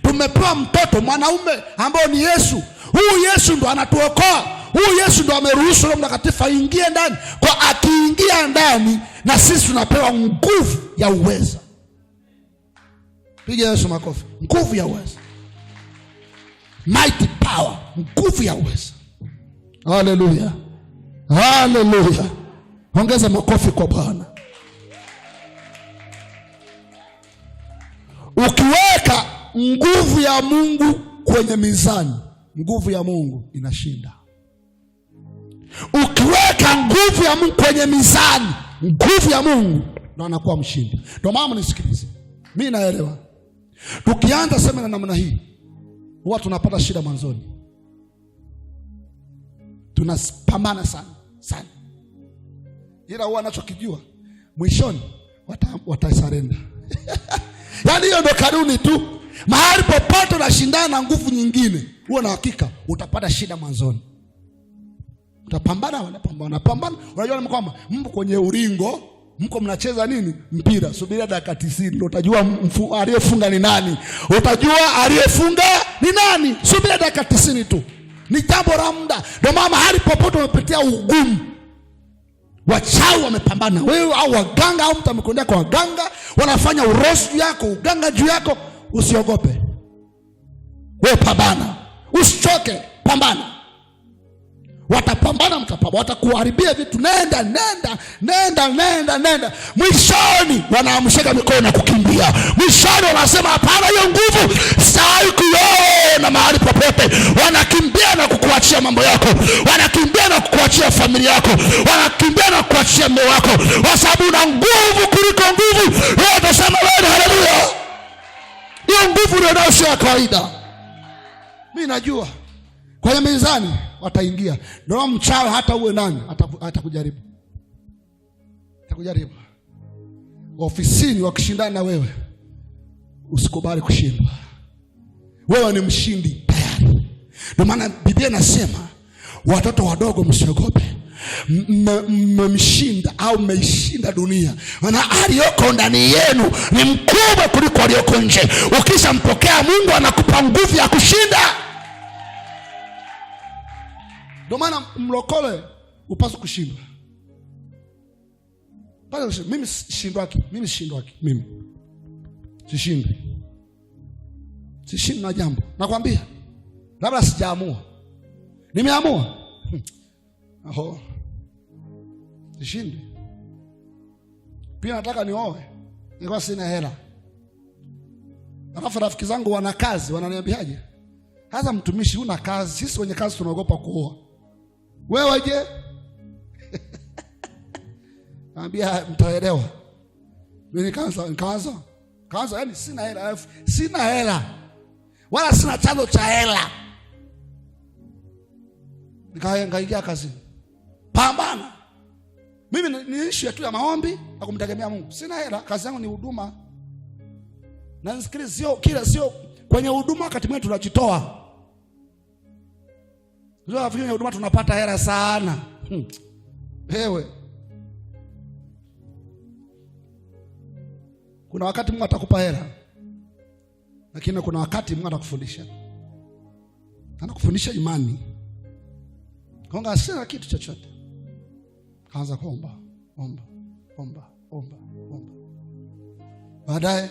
tumepewa mtoto mwanaume ambao ni Yesu. Huyu Yesu ndo anatuokoa. Huyu Yesu ndo ameruhusu Roho Mtakatifu aingie ndani. Kwa akiingia ndani na sisi tunapewa nguvu ya uweza. Piga Yesu makofi. Nguvu ya uweza. Mighty power, nguvu ya uweza. Hallelujah. Hallelujah. Ongeza makofi kwa Bwana. Ukiweka nguvu ya Mungu kwenye mizani, nguvu ya Mungu inashinda. Ukiweka nguvu ya Mungu kwenye mizani, nguvu ya Mungu ndo anakuwa mshindi. Ndio maana nisikilize. Mimi naelewa. Tukianza semina namna hii, huwa tunapata shida mwanzoni. Tunapambana sana. Ila huwa anachokijua mwishoni watasarenda. Yaani hiyo ndo kanuni tu. Mahali popote unashindana na nguvu nyingine, huwa na hakika utapata shida mwanzoni. Utapambana. Unajua kwamba mko kwenye ulingo, mko mnacheza nini? Mpira. Subiria dakika 90 ndio utajua aliyefunga ni nani. Utajua aliyefunga ni nani. Subiria dakika 90 tu. Ni jambo la muda. Ndio maana mahali popote umepitia ugumu, wachawi wamepambana wewe, au waganga, au mtu amekwenda kwa waganga, wanafanya urosi juu yako, uganga juu yako, usiogope. Wewe pambana. Usichoke, pambana. Watapambana, watakuharibia vitu. Nenda. Mwishoni wanaamshika mikono na kukimbia. Mwishoni wanasema hapana, hiyo nguvu sitaki kuiona mahali popote. Wanakimbia na kukuachia mambo yako. Wanakimbia na kukuachia familia yako. Wanakimbia na kukuachia mume wako. Kwa sababu una nguvu kuliko nguvu. Wewe utasema wewe haleluya. Hiyo nguvu ndio sio kawaida. Mimi najua. Kwenye mizani wataingia. Ndio mchawi hata uwe nani atakujaribu. Atakujaribu. Ofisini wakishindana na wewe, usikubali kushindwa. Wewe ni mshindi tayari. Ndio maana Biblia inasema watoto wadogo msiogope, mmemshinda au mmeishinda dunia. Na aliyoko ndani yenu ni mkubwa kuliko aliyoko nje. Ukishampokea Mungu anakupa nguvu ya kushinda. Ndio maana mlokole upaswa kushindwa. Mimi sishindwaki. Mimi sishindwi na jambo. Nakwambia, labda sijaamua. Nimeamua. Sishindwi. Pia nataka nioe. Nilikuwa sina hela. Alafu rafiki zangu wana kazi, wananiambiaje? Hasa mtumishi una kazi, sisi wenye kazi tunaogopa kuoa. Wewe je? Naambia mtaelewa. Mimi nikaanza yani sina hela. Wala sina chanzo cha hela. Nikaingia kazini. Pambana. Mimi niishi tu ya maombi na kumtegemea Mungu. Sina hela, kazi yangu ni huduma. Na nisikilize, sio kwenye huduma wakati mwingine tunajitoa. Ndio kwenye huduma tunapata hela sana. Wewe. Kuna wakati Mungu atakupa hela. Lakini kuna wakati Mungu atakufundisha. Anakufundisha imani. Konga sina kitu chochote. Kaanza kuomba. Baadaye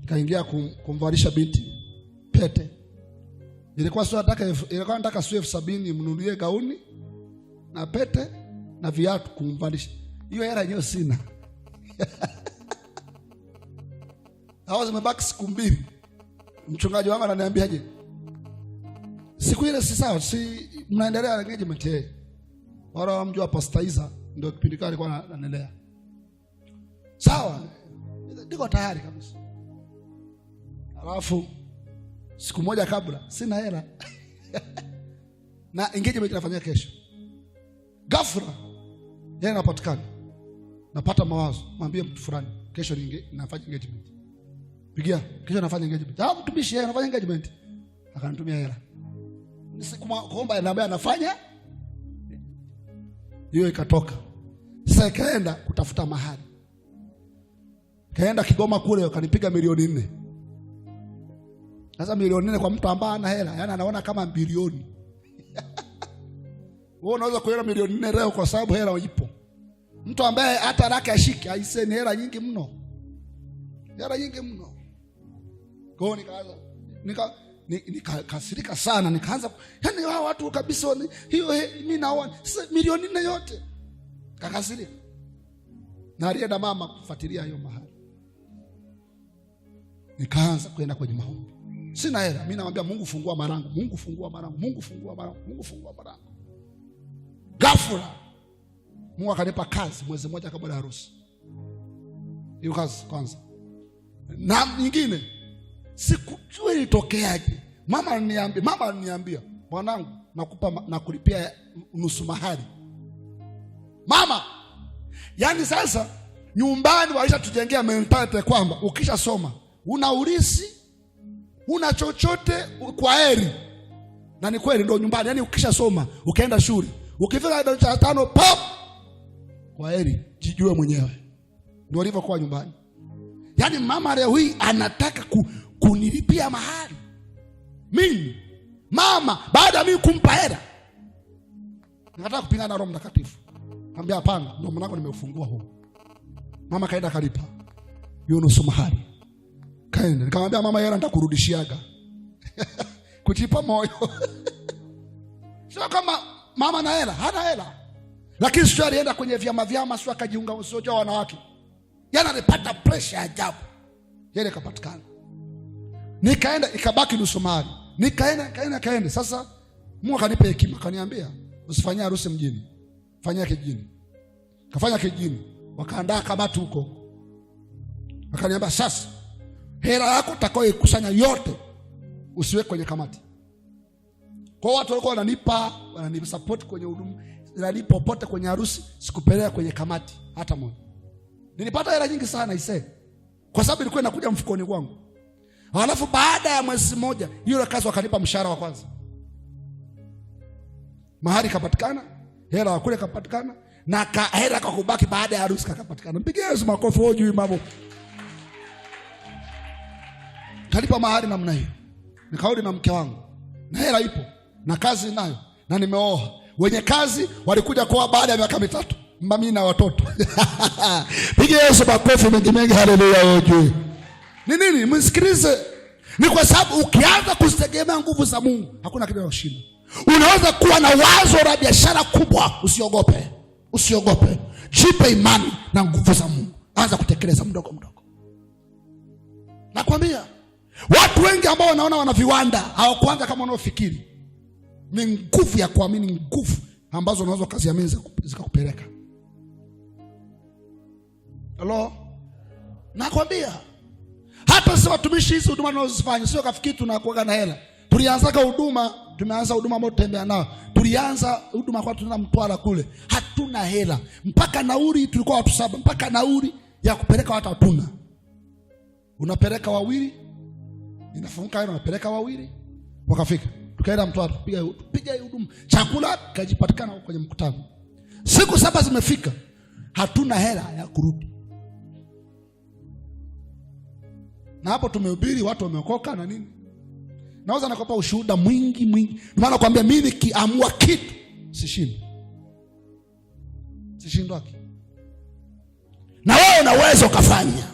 nikaingia kumvalisha binti pete. Ilikuwa nataka sio 70 mnunulie gauni na pete na viatu kumvalisha. Hiyo hela yenyewe sina. Hao zimebaki siku 2. Mchungaji wangu ananiambiaje? Siku ile si sawa, si mnaendelea na engagement yeye. Wala mjua Pastor Isa ndio kipindi kile alikuwa anaendelea. Sawa. Niko tayari kabisa. Alafu siku moja kabla sina hela. Na engagement inafanyika kesho. Ghafla yeye anapatikana. Napata mawazo, mwambie mtu fulani kesho nafanya engagement. Pigia, kesho nafanya engagement. Mtumishi yeye anafanya engagement. Akanitumia hela. Kuomba na anafanya hiyo ikatoka. Sasa ikaenda kutafuta mahali. Kaenda Kigoma kule wakanipiga milioni 4. Sasa milioni 4 kwa mtu ambaye ana hela, yani anaona kama bilioni. Wewe unaweza kuona milioni 4 leo kwa sababu hela ipo. Mtu ambaye hata raka ashiki aiseni hela nyingi mno. Hela nyingi mno. Kwa hiyo nikakasirika sana, nikaanza yani hao watu kabisa hiyo mimi naona milioni 4 yote. Kakasirika. Na alienda mama kufuatilia hiyo mahali. Nikaanza kwenda kwenye maombi. Sina hela, mimi namwambia Mungu fungua malango, Mungu fungua malango, Mungu fungua malango, Mungu fungua malango. Ghafla Mungu akanipa kazi mwezi mmoja kabla ya harusi. Hiyo kazi kwanza. Na nyingine sikujua ilitokeaje. Mama aliniambia, "Mwanangu, nakulipia nusu mahari." Mama, yani sasa nyumbani walishatujengea mentality kwamba ukishasoma una urisi, una chochote kwa heri. Na ni kweli ndio nyumbani, yani ukishasoma, ukaenda shule, ukifika darasa la 5 pop kwa heri, jijue mwenyewe. Ndio ilivyokuwa nyumbani. Yani mama leo hii anataka kunilipia mahari. Mimi mama baada ya mimi kumpa hela, nikataka kupingana na Roho Mtakatifu. Nikamwambia hapana, ndio mwanangu nimeufungua huo. Mama kaenda kalipa hiyo nusu mahari. Kaenda nikamwambia mama, hela nitakurudishiaga. Kujipa moyo. Sio kama mama na hela, hana hela. Lakini sio alienda kwenye vyama sio akajiunga usoja wanawake. Yana alipata pressure ajabu. Yeye kapatikana. Nikaenda ikabaki nusu mahari. Nikaenda. Sasa Mungu akanipa hekima, akaniambia usifanyie harusi mjini. Fanya kijijini. Kafanya kijijini. Wakaandaa kabati huko. Akaniambia sasa hela yako utakayoikusanya yote usiweke kwenye kamati. Kwa watu walikuwa wananipa support kwenye huduma, nalipa popote kwenye harusi, sikupeleka kwenye kamati hata moja. Nilipata hela nyingi sana ise. Kwa sababu ilikuwa inakuja mfukoni kwangu. Halafu baada ya mwezi mmoja, hiyo kazi wakanipa mshahara wa kwanza. Mahari kapatikana, hela kule kapatikana, na hela kakubaki baada ya harusi kakapatikana. Mpigie Yesu makofi. Hujui mambo. Kalipa mahari namna hiyo. Nikaudi na mke wangu, na hela ipo, na kazi nayo, na nimeoa. Wenye kazi walikuja kwa baada ya miaka 3, mimi na watoto. Pigie Yesu makofi mengi mengi. Haleluya. Hujui ni nini? Msikilize. Ni kwa sababu ukianza kuzitegemea nguvu za Mungu, hakuna kitu kinachoshinda. Unaweza kuwa na wazo la biashara kubwa, usiogope. Usiogope. Jipe imani na nguvu za Mungu. Anza kutekeleza mdogo mdogo. Nakwambia, watu wengi ambao wanaona wana viwanda hawakuanza kama wanaofikiri. Ni nguvu ya kuamini, nguvu ambazo unaweza kuziamini zikakupeleka. Hello? Nakwambia, hata sisi watumishi hizi huduma tunazozifanya, sio kafikiri tunakuaga na hela. Tumeanza huduma ambayo tutembea nao. Tulianza huduma kwa tuna Mtwara kule. Hatuna hela. Mpaka nauli tulikuwa watu 7. Mpaka nauli ya kupeleka watu hatuna. Unapeleka wawili, inafunguka hiyo, unapeleka wawili. Wakafika. Tukaenda Mtwara, piga huduma. Chakula kajipatikana kwenye mkutano. Siku 7 zimefika. Hatuna hela ya kurudi. Na hapo tumehubiri, watu wameokoka na nini. Naweza nakupa ushuhuda mwingi. Ndio maana nakwambia mimi nikiamua kitu sishindwaki. Na wewe unaweza ukafanya.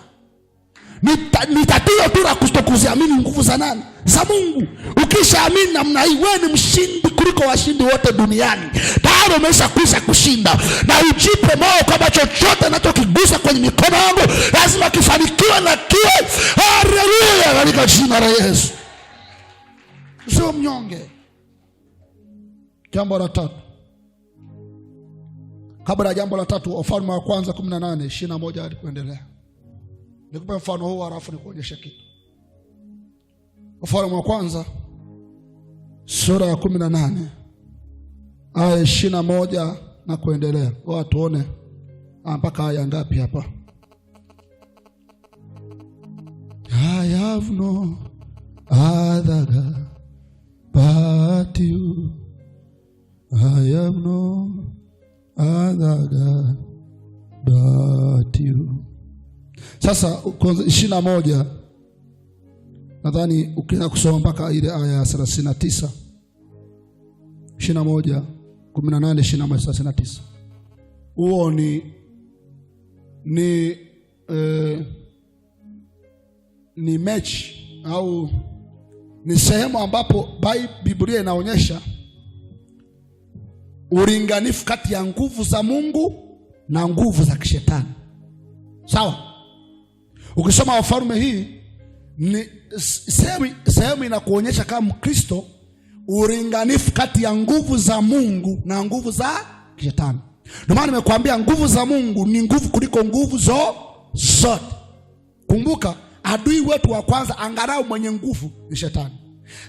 Ni tatizo tu la kutokuziamini nguvu za nani? Za Mungu. Ukishaamini namna hii, wewe ni mshindi kuliko washindi wote duniani. Tayari umeshakwisha kushinda. Na ujipe moyo kwamba chochote unachokigusa kwenye mikono yangu lazima kifanikiwe na kiwe. Haleluya, katika jina la Yesu. Sio mnyonge. Jambo la 3. Kabla ya jambo la 3, Wafalme wa kwanza 18:21 hadi kuendelea. Nikupe mfano huu halafu nikuonyeshe kitu. Wafalme wa kwanza sura ya 18 aya 21 na kuendelea. Watu tuone mpaka aya ngapi hapa. I have no other God but you. I have no other God but you. Sasa 21 nadhani ukianza kusoma mpaka ile aya ya 39. 21, 18, 39. Huo ni mechi au ni sehemu ambapo Biblia inaonyesha ulinganifu kati ya nguvu za Mungu na nguvu za kishetani. Sawa? Ukisoma Wafalme hii ni sehemu inakuonyesha kama Mkristo ulinganifu kati ya nguvu za Mungu na nguvu za kishetani. Ndio maana nimekuambia nguvu za Mungu ni nguvu kuliko nguvu zote. Kumbuka, adui wetu wa kwanza angalau mwenye nguvu ni shetani.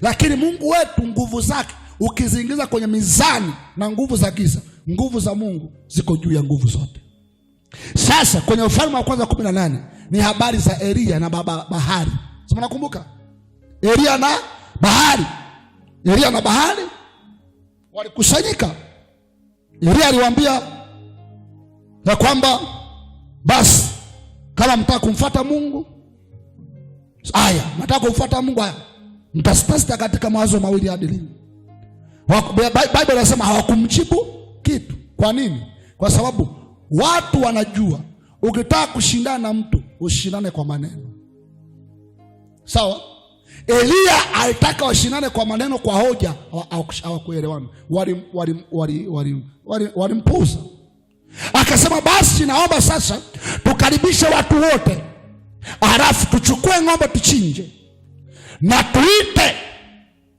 Lakini Mungu wetu nguvu zake ukiziingiza kwenye mizani na nguvu za giza, nguvu za Mungu ziko juu ya nguvu zote. Sasa kwenye Wafalme wa kwanza 18 ni habari za Elia na bahari. Sasa mnakumbuka? Elia na bahari walikusanyika. Elia aliwaambia ya kwamba basi kama mtaka kumfuata Mungu, nataka kumfuata Mungu, mtasita katika mawazo mawili hadi lini? Biblia inasema hawakumjibu kitu. Kwa nini? Kwa sababu watu wanajua ukitaka kushindana na mtu ushindane kwa maneno. Sawa? Elia alitaka washindane kwa maneno, kwa hoja, hawakuelewana. Walimpuuza. Akasema basi naomba sasa tukaribishe watu wote, halafu tuchukue ng'ombe tuchinje na tuite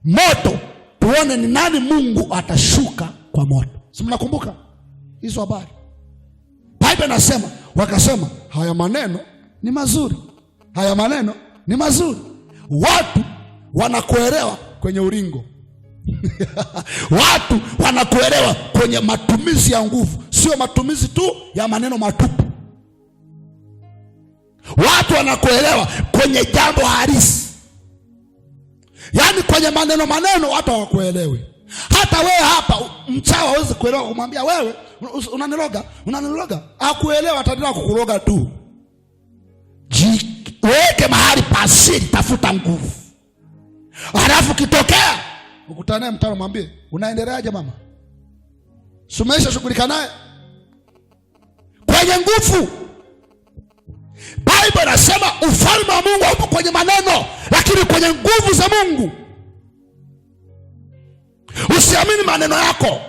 moto, tuone ni nani Mungu atashuka kwa moto. Si mnakumbuka hizo habari? Biblia inasema wakasema haya maneno ni mazuri. Watu wanakuelewa kwenye ulingo. Watu wanakuelewa kwenye matumizi ya nguvu, sio matumizi tu ya maneno matupu. Watu wanakuelewa kwenye jambo halisi. Yaani kwenye maneno watu hawakuelewi. Hata wewe hapa mchawi hawezi kuelewa, kumwambia wewe unaniroga, hakuelewa, ataendelea kukuroga tu. Weke mahali pasiri, tafuta nguvu. Halafu kitokea ukutana naye mtano, mwambie unaendeleaje mama? Sumesha shughulika naye kwenye nguvu. Biblia inasema ufalme wa Mungu upo kwenye maneno, lakini kwenye nguvu za Mungu. Usiamini maneno yako,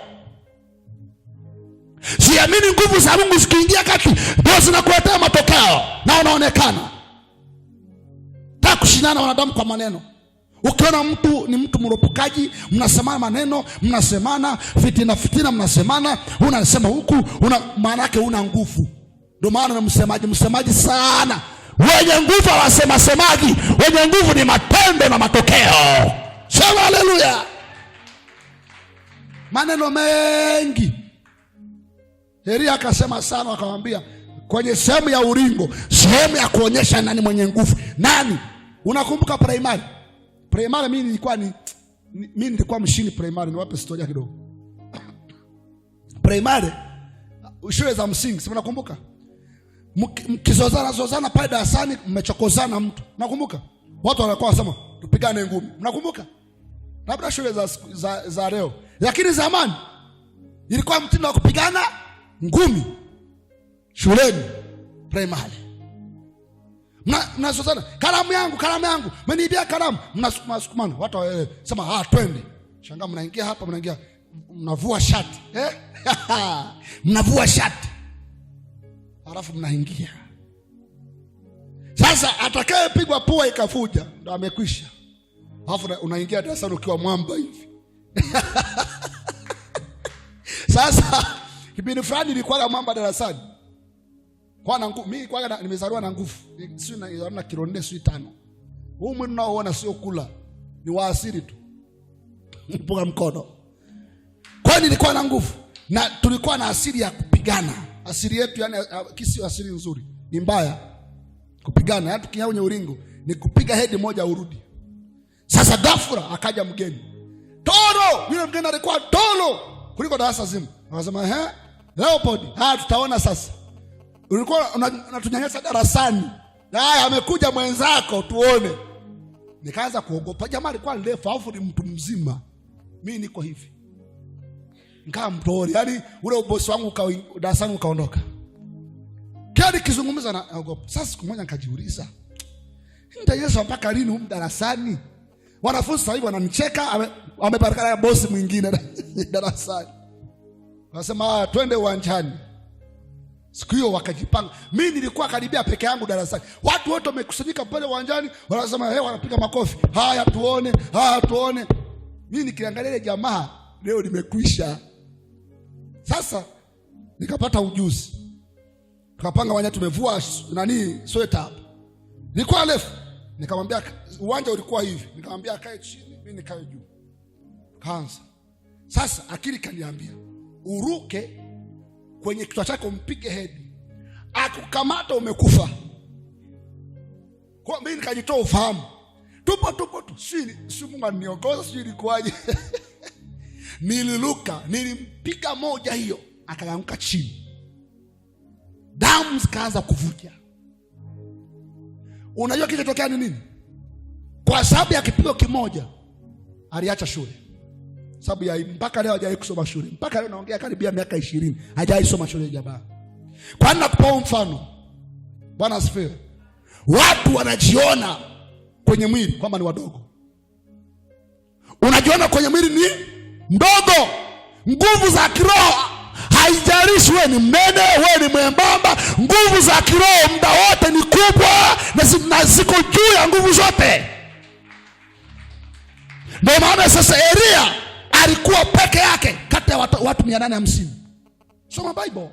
siamini nguvu za Mungu. Zikiingia kati ndio zinakuletea matokeo na unaonekana. Taka kushindana wanadamu kwa maneno. Ukiona mtu ni mtu mropokaji, mnasemana maneno, mnasemana fitina, mnasemana, unasema huku, maana yake una nguvu. Ndio maana msemaji sana. Wenye nguvu hawasemaji, wenye nguvu ni matendo na matokeo. Sema haleluya. Maneno mengi. Elia akasema sana, akamwambia kwenye sehemu ya uringo, sehemu ya kuonyesha nani mwenye nguvu. Nani? Unakumbuka primary mimi nilikuwa mshini primary. Niwape historia kidogo. Primary shule za msingi, si mnakumbuka? Mkizozana pale darasani, mmechokozana mtu. Nakumbuka watu walikuwa wasema tupigane ngumi. Mnakumbuka? Labda shule za leo, lakini zamani ilikuwa mtindo wa kupigana ngumi shuleni primary. Mnasozana, kalamu yangu, mmenibia kalamu, mnasukumana. Watu sema twende. Shangaa mnaingia hapa, mnavua shati. Mnavua shati. Halafu mnaingia. Sasa atakayepigwa pua ikafuja ndo amekwisha. Halafu unaingia darasani ukiwa mwamba hivi. Sasa kipindi fulani nilikuwa na mwamba darasani. Kwa na nguvu, mimi kwa nimezaliwa na nguvu. Sio na kilo 4 sio 5. Huu mwili unaoona sio kula, ni waasili tu. Nipunga mkono. Kwa nilikuwa na nguvu na tulikuwa na asili ya kupigana. Asili yetu yani kisi asili nzuri, ni mbaya kupigana. Hata kinyaunya uringo ni kupiga hedi moja urudi. Sasa ghafla akaja mgeni. Toro, yule mgeni alikuwa tolo kuliko darasa zima. Akasema Leopold, tutaona sasa. Ulikuwa unatunyanyasa darasani. Haya, amekuja mwenzako tuone. Nikaanza kuogopa. Jamaa alikuwa ndefu, afu ni mtu mzima. Mimi niko hivi. Nikaa mtori. Yaani ule ubosi wangu darasani ukaondoka. Kile kizungumza na ogopa. Sasa siku moja nikajiuliza, nitanyesha mpaka lini huko darasani? Wanafunzi sasa hivi wananicheka, wamepatikana na bosi mwingine darasani. Wanasema twende uwanjani. Siku hiyo wakajipanga. Mimi nilikuwa karibia peke yangu darasani. Watu wote wamekusanyika pale uwanjani, wanasema wanapiga makofi. Haya tuone. Mimi nikiangalia ile jamaa, leo nimekwisha. Sasa nikapata ujuzi. Tukapanga wanya, tumevua sweta hapa. Nilikuwa refu. Nikamwambia uwanja ulikuwa hivi. Nikamwambia akae chini, mimi nikae juu. Kaanza. Sasa akili kaniambia, uruke kwenye kichwa chako, mpige hedi. Akukamata umekufa. Kwa mimi nikajitoa ufahamu. Tupo tu. Si Mungu aniongoza, si ilikuwaje? Nililuka, nilimpiga moja hiyo, akaanguka chini. Damu zikaanza kuvuja. Unajua kilichotokea ni nini? Kwa sababu ya kipigo kimoja aliacha shule. Sababu ya mpaka leo hajawahi kusoma shule. Mpaka leo naongea karibia miaka 20 hajawahi kusoma shule jamaa. Kwa nini nakupa mfano? Bwana asifiwe. Watu wanajiona kwenye mwili kwamba ni wadogo. Unajiona kwenye mwili ni mdogo. Nguvu za kiroho haijalishi wewe ni mnene, wewe ni mwembamba. Nguvu za kiroho muda wote ni kubwa na ziko juu ya nguvu zote. Ndio maana sasa Elia alikuwa peke yake kati ya watu 850. Soma Bible.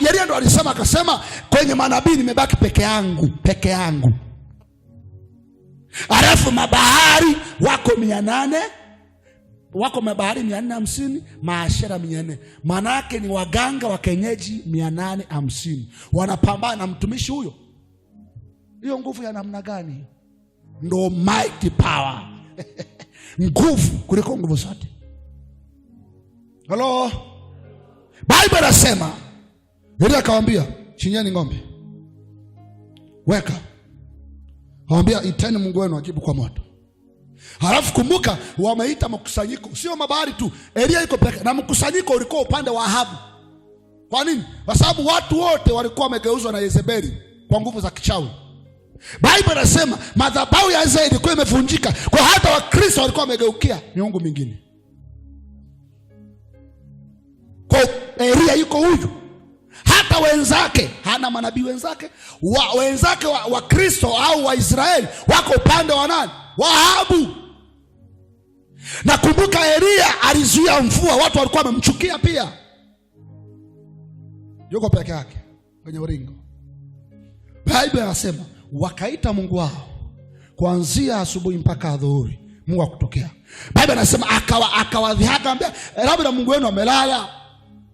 Elia ndo alisema, akasema kwenye manabii nimebaki peke yangu. Alafu mabahari wako 800, wako mabahari 450, maashara 400. Maana yake ni waganga wa kienyeji 850 wanapambana na mtumishi huyo. Hiyo nguvu ya namna gani hiyo? Ndo mighty power. Nguvu kuliko nguvu zote. Hello. Bible inasema Elia akamwambia, chinjeni ng'ombe, weka. Akamwambia, iteni Mungu wenu ajibu kwa moto. Halafu kumbuka, wameita mkusanyiko, sio mabari tu. Elia yuko peke, na mkusanyiko ulikuwa upande wa Ahabu. Kwa nini? Kwa sababu watu wote walikuwa wamegeuzwa na Yezebeli kwa nguvu za kichawi. Bible inasema madhabahu ya Israeli ilikuwa imevunjika, kwa hata Wakristo walikuwa wamegeukia miungu mingine. Kwa Elia yuko huyu, hata wenzake, hana manabii wenzake, wenzake wa Kristo au wa Israeli wako upande wa nani? Wa Ahabu. Na kumbuka, Elia alizuia mvua, watu walikuwa wamemchukia pia. Yuko peke yake kwenye uringo. Bible inasema wakaita Mungu wao kuanzia asubuhi mpaka adhuhuri, Mungu akutokea. Bible inasema akawadhihaka, akamwambia, labda Mungu wenu amelala,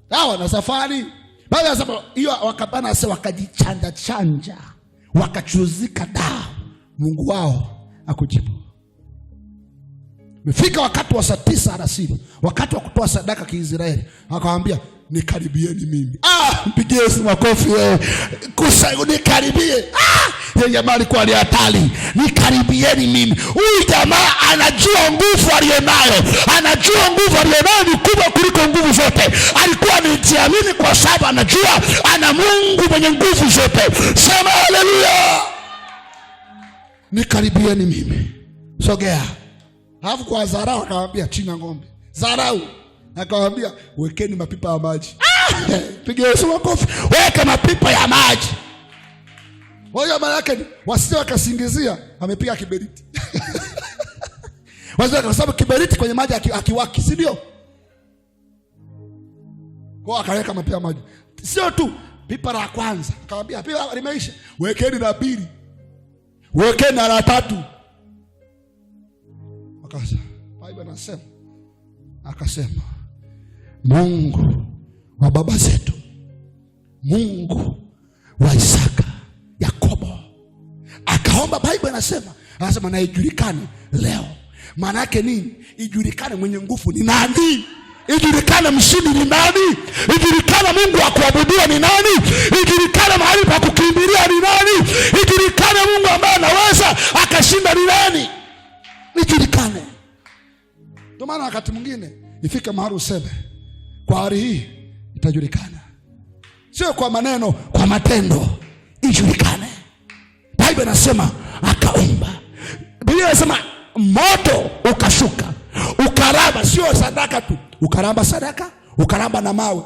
hawa na safari. Bible inasema hiyo wakapana, sasa wakajichanja chanja, wakachuzika damu, Mungu wao akujibu. Mefika wakati wa saa 9 alasiri, wakati wa kutoa sadaka Kiisraeli, akamwambia, nikaribieni mimi. Mpigie Yesu makofi wewe. Nikaribie. Jamaa alikuwa ni hatari. Nikaribieni mimi. Huyu jamaa anajua nguvu alionayo. Anajua nguvu alionayo ni kubwa kuliko nguvu zote. Alikuwa anajiamini kwa sababu anajua ana Mungu mwenye nguvu zote. Sema haleluya. Nikaribieni mimi. Sogea. Alafu kwa dharau akamwambia, chinja ng'ombe. Dharau. Akamwambia, wekeni mapipa ya maji. Piga Yesu makofi. Weka mapipa ya maji. Wao maana yake wasije wakasingizia amepiga kiberiti. Wasije, kwa sababu kiberiti kwenye maji akiwaki, si ndio? Kwa akaweka mapipa ya maji. Sio tu pipa la kwanza, akamwambia pipa limeisha, wekeni la pili. Wekeni la tatu. Bible akasema, Mungu wa baba zetu, Mungu wa Isaka, Yakobo. Akaomba. Bible anasema na ijulikane leo. Maana yake nini? Ijulikane mwenye nguvu ni nani, ijulikane mshindi ni nani, ijulikane Mungu wa kuabudiwa ni nani, ijulikane mahali pa kukimbilia ni nani, ijulikane Mungu ambaye anaweza akashinda ni nani, ijulikane. Ndio maana wakati mwingine ifike mahali useme, kwa hali hii itajulikana. Sio kwa maneno, kwa matendo ijulikane. Bible inasema akaomba. Biblia inasema moto ukashuka, ukaramba, sio sadaka tu, ukaramba sadaka, ukaramba na mawe.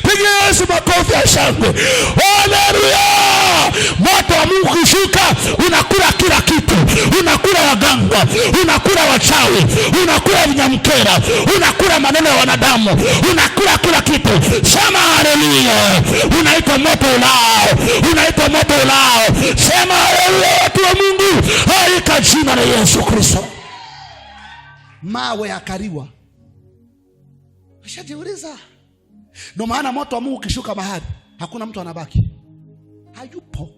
Piga Yesu makofi ya shangwe. Haleluya. Moto wa Mungu ukishuka, unakula kila kitu. Unakula waganga, unakula wachawi, unakula vinyamkera, unakula maneno ya wanadamu, unakula kila kitu. Sema haleluya. Unaitwa moto ulao, unaitwa moto ulao. Sema haleluya watu wa Mungu. Katika jina la Yesu Kristo. Mawe yakaliwa. Ushajiuliza? Ndio maana moto wa Mungu ukishuka mahali, hakuna mtu anabaki. Hayupo.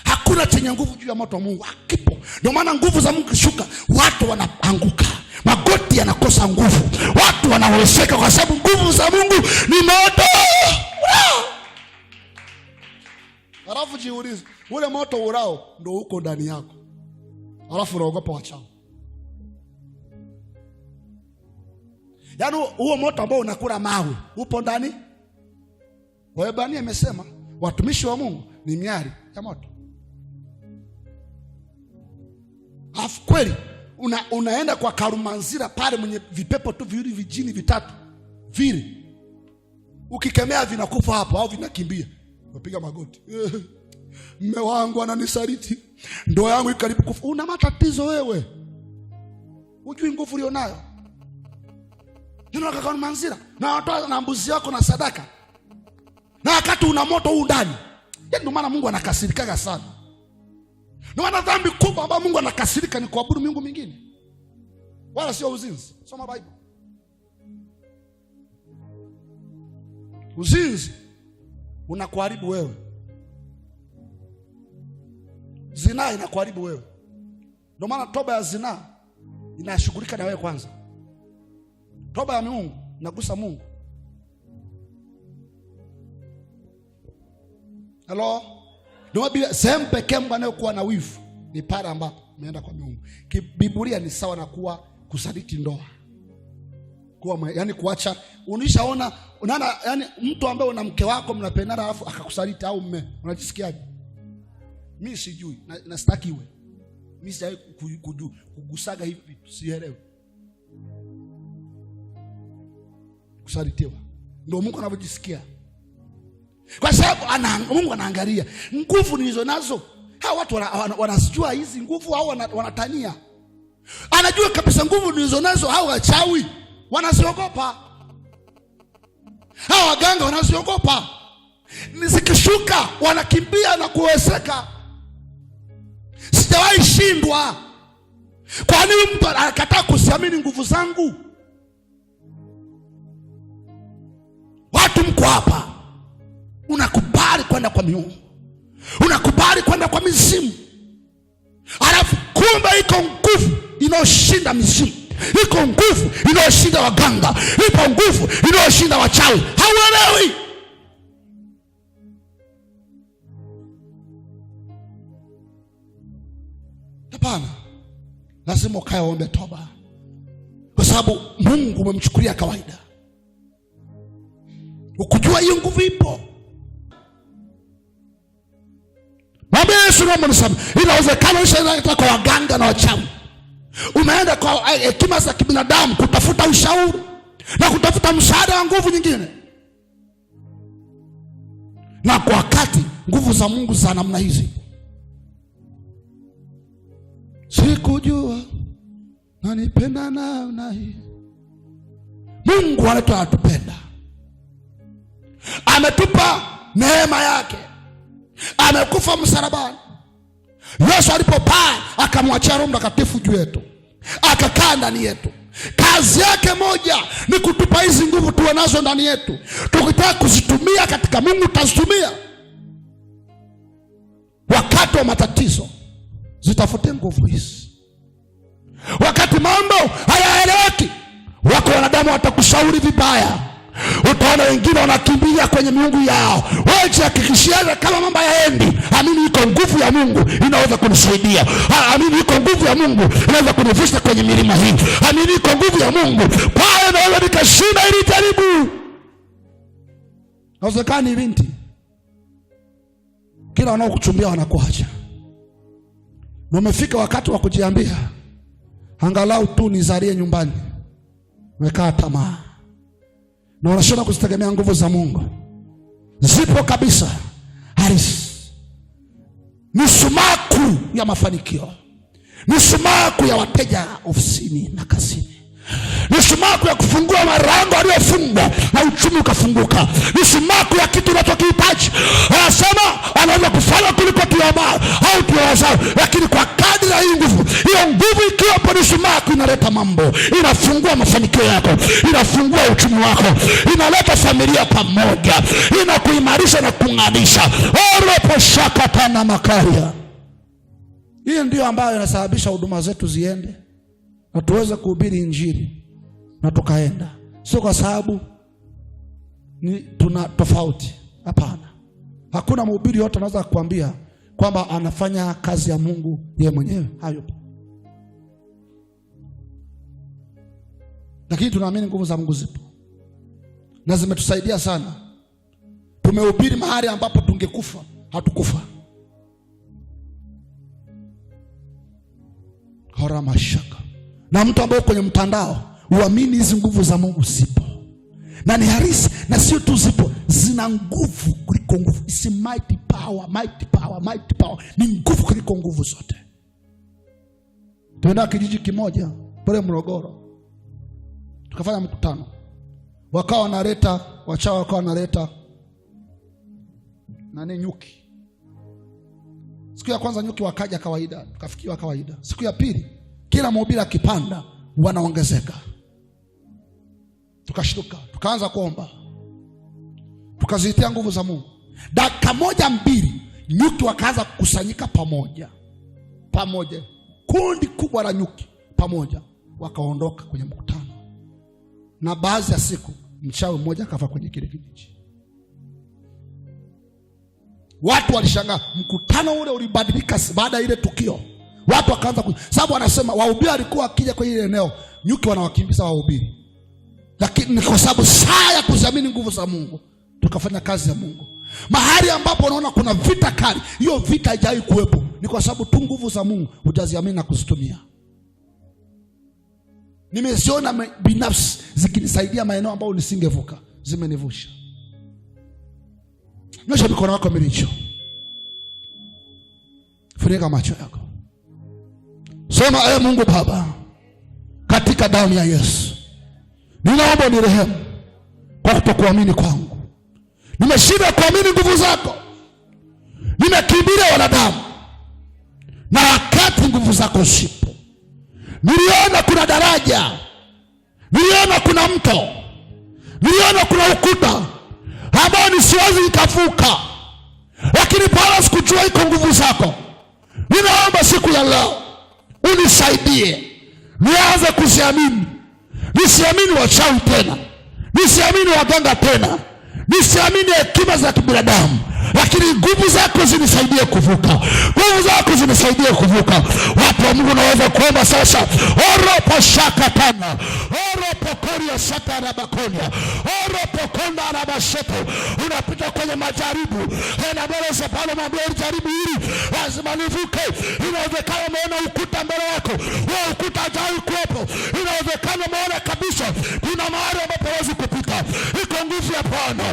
Hakuna chenye nguvu juu ya moto wa Mungu, hakipo. Ndio maana nguvu za Mungu kishuka, watu wanaanguka, magoti yanakosa nguvu, watu wanaweseka, kwa sababu nguvu za Mungu ni moto. Alafu jiulize, ule moto urao ndio uko ndani yako, alafu unaogopa wachawi. Yaani huo moto ambao unakula mawe upo ndani. Waebrania imesema watumishi wa Mungu ni miali ya moto. Alafu kweli unaenda kwa Karumanzira pale mwenye vipepo tu viwili, vijini vitatu vile, ukikemea vinakufa hapo au vinakimbia. Unapiga magoti. Mume wangu ananisaliti, ndoa yangu ikaribu kufa. Una matatizo wewe, hujui nguvu ulionayo. Ndio kaka Manzira na watoa na mbuzi yako na sadaka, na wakati una moto huu ndani. Ndio maana Mungu anakasirika sana. Ndio maana dhambi kubwa ambayo Mungu anakasirika ni kuabudu miungu mingine, wala sio uzinzi. Soma Bible. Uzinzi unakuharibu wewe, zinaa inakuharibu wewe. Ndio maana toba ya zinaa inashughulika na wewe kwanza. Toba ya Mungu inagusa Mungu. Hello? Ndio sehemu pekee Mungu anayokuwa na wivu ni pale ambapo umeenda kwa Mungu. Biblia ni sawa na kuwa kusaliti ndoa. Yani kuacha, unishaona unaona, yani mtu ambaye una mke wako mnapendana alafu akakusaliti au mume, unajisikiaje? Mimi sijui na sitaki iwe. Mimi sijai kugusaga hivi vitu, sielewi. Kusalitiwa ndio Mungu anavyojisikia. Kwa sababu Mungu anaangalia nguvu nilizo nazo. Hawa watu wanasijua hizi nguvu au wanatania. Anajua kabisa nguvu nilizo nazo, hao wachawi wanaziogopa. Hao waganga wanaziogopa. Nisikishuka wanakimbia na kuwezeka. Sijawahi shindwa. Kwa nini mtu anakataa kusiamini nguvu zangu? Watu mko hapa, unakubali kwenda kwa miungu, unakubali kwenda kwa mizimu, alafu kumbe iko nguvu inayoshinda mizimu, iko nguvu inayoshinda waganga, iko nguvu inayoshinda wachawi. Hauelewi. Hapana, lazima ukae uombe toba, kwa sababu Mungu umemchukulia kawaida. Ukujua hiyo nguvu ipo. Mwambie Yesu, naomba nisamehe. Inawezekana ushaenda kwa waganga na wachawi, umeenda kwa hekima za kibinadamu kutafuta ushauri na kutafuta msaada wa nguvu nyingine, na kwa wakati nguvu za Mungu za namna hizi. Sikujua na nipenda na hii. Mungu anatupenda. Ametupa neema yake. Amekufa msalabani. Yesu alipopaa akamwachia Roho Mtakatifu juu yetu, akakaa ndani yetu. Kazi yake moja ni kutupa hizi nguvu tuwe nazo ndani yetu. Tukitaka kuzitumia katika Mungu tutazitumia. Wakati wa matatizo zitafute nguvu hizi. Wakati mambo hayaeleweki, wako wanadamu watakushauri vibaya. Utaona wengine wanakimbia kwenye miungu yao. Wewe jihakikishie kama mambo hayaendi, amini iko nguvu ya Mungu inaweza kunisaidia. Amini iko nguvu ya Mungu inaweza kunivusha kwenye milima hii. Amini iko nguvu ya Mungu pale naweza nikashinda ili jaribu. Hauwezekani binti, kila wanaokuchumbia wanakuacha. Na umefika wakati wa kujiambia, angalau tu nizalie nyumbani. Umekaa tamaa na unashindwa kuzitegemea nguvu za Mungu. Zipo kabisa. Harisi ni sumaku ya mafanikio, ni sumaku ya wateja ofisini na kazini, ni sumaku ya kufungua marango aliyofungwa na uchumi ukafunguka, ni sumaku ya kitu unachokihitaji. Anasema anaweza kufanya kuliko tuomba au tuwazao, lakini kwa kadri ya hii nguvu, hiyo nguvu ikiwa hapo ni sumaku inaleta mambo, inafungua mafanikio yako, inafungua uchumi wako, inaleta familia pamoja, inakuimarisha na kung'anisha. Oropo shaka tana makaria. Hii ndio ambayo inasababisha huduma zetu ziende na tuweze kuhubiri injili na tukaenda. Sio kwa sababu tuna tofauti. Hapana. Hakuna mhubiri yote anaweza kukuambia kwamba anafanya kazi ya Mungu yeye mwenyewe. Hayupo. Lakini tunaamini nguvu za Mungu zipo na zimetusaidia sana. Tumehubiri mahali ambapo tungekufa, hatukufa. Hora mashaka. Na mtu ambaye kwenye mtandao uamini hizi nguvu za Mungu zipo na ni harisi, na sio tu zipo, zina nguvu kuliko nguvu. It's mighty power, mighty power, mighty power. Ni nguvu kuliko nguvu zote. Tuenda kijiji kimoja pale Morogoro, tukafanya mkutano. Wakawa wanaleta wachawi, wakawa wanaleta nyuki. Siku ya kwanza nyuki wakaja kawaida, tukafikiwa kawaida. Siku ya pili kila mhubiri akipanda wanaongezeka. Tukashtuka, tukaanza kuomba, tukazitia nguvu za Mungu. Dakika moja mbili nyuki wakaanza kukusanyika pamoja, kundi kubwa la nyuki pamoja, wakaondoka kwenye mkutano, na baadhi ya siku mchawi mmoja akafa kwenye kile kijiji. Watu walishangaa, mkutano ule ulibadilika baada ya ile tukio. Watu wakaanza sababu wanasema wahubiri alikuwa akija kwenye ile eneo, nyuki wanawakimbiza wahubiri. Lakini kwa sababu saa ya kuziamini nguvu za Mungu, tukafanya kazi ya Mungu. Mahali ambapo unaona kuna vita kali, hiyo vita haijawahi kuwepo, ni kwa sababu tu nguvu za Mungu hujaziamini na kuzitumia. Nimeziona binafsi zikinisaidia maeneo ambayo nisingevuka, zimenivusha. Nyosha mikono yako milicho. Funika macho yako. Sema, Mungu Baba, katika damu ya Yesu, ninaomba nirehemu kwa kutokuamini kwangu. Nimeshindwa kuamini nguvu zako. Nimekimbilia wanadamu, na wakati nguvu zako zipo. Niliona kuna daraja, niliona kuna mto, niliona kuna ukuta ambao nisiwezi nikavuka, lakini pala sikujua iko nguvu zako. Ninaomba siku ya leo unisaidie nianze kuziamini. Nisiamini wachawi tena, nisiamini waganga tena, nisiamini hekima za kibinadamu, lakini nguvu zako zinisaidie kuvuka. Nguvu zako zinisaidie kuvuka. Watu wa Mungu naweza kuomba sasa. Oropo shaka tana, oropo koria shaka rabakonia, oropo konda rabasheto. Unapita kwenye majaribu, na mbele za pale mwambie jaribu hili lazima nivuke. Inawezekana umeona ukuta mbele yako, wewe ukuta hajai kuwepo. Inawezekana umeona kabisa kuna mahali ambapo huwezi kupita. Iko nguvu ya Bwana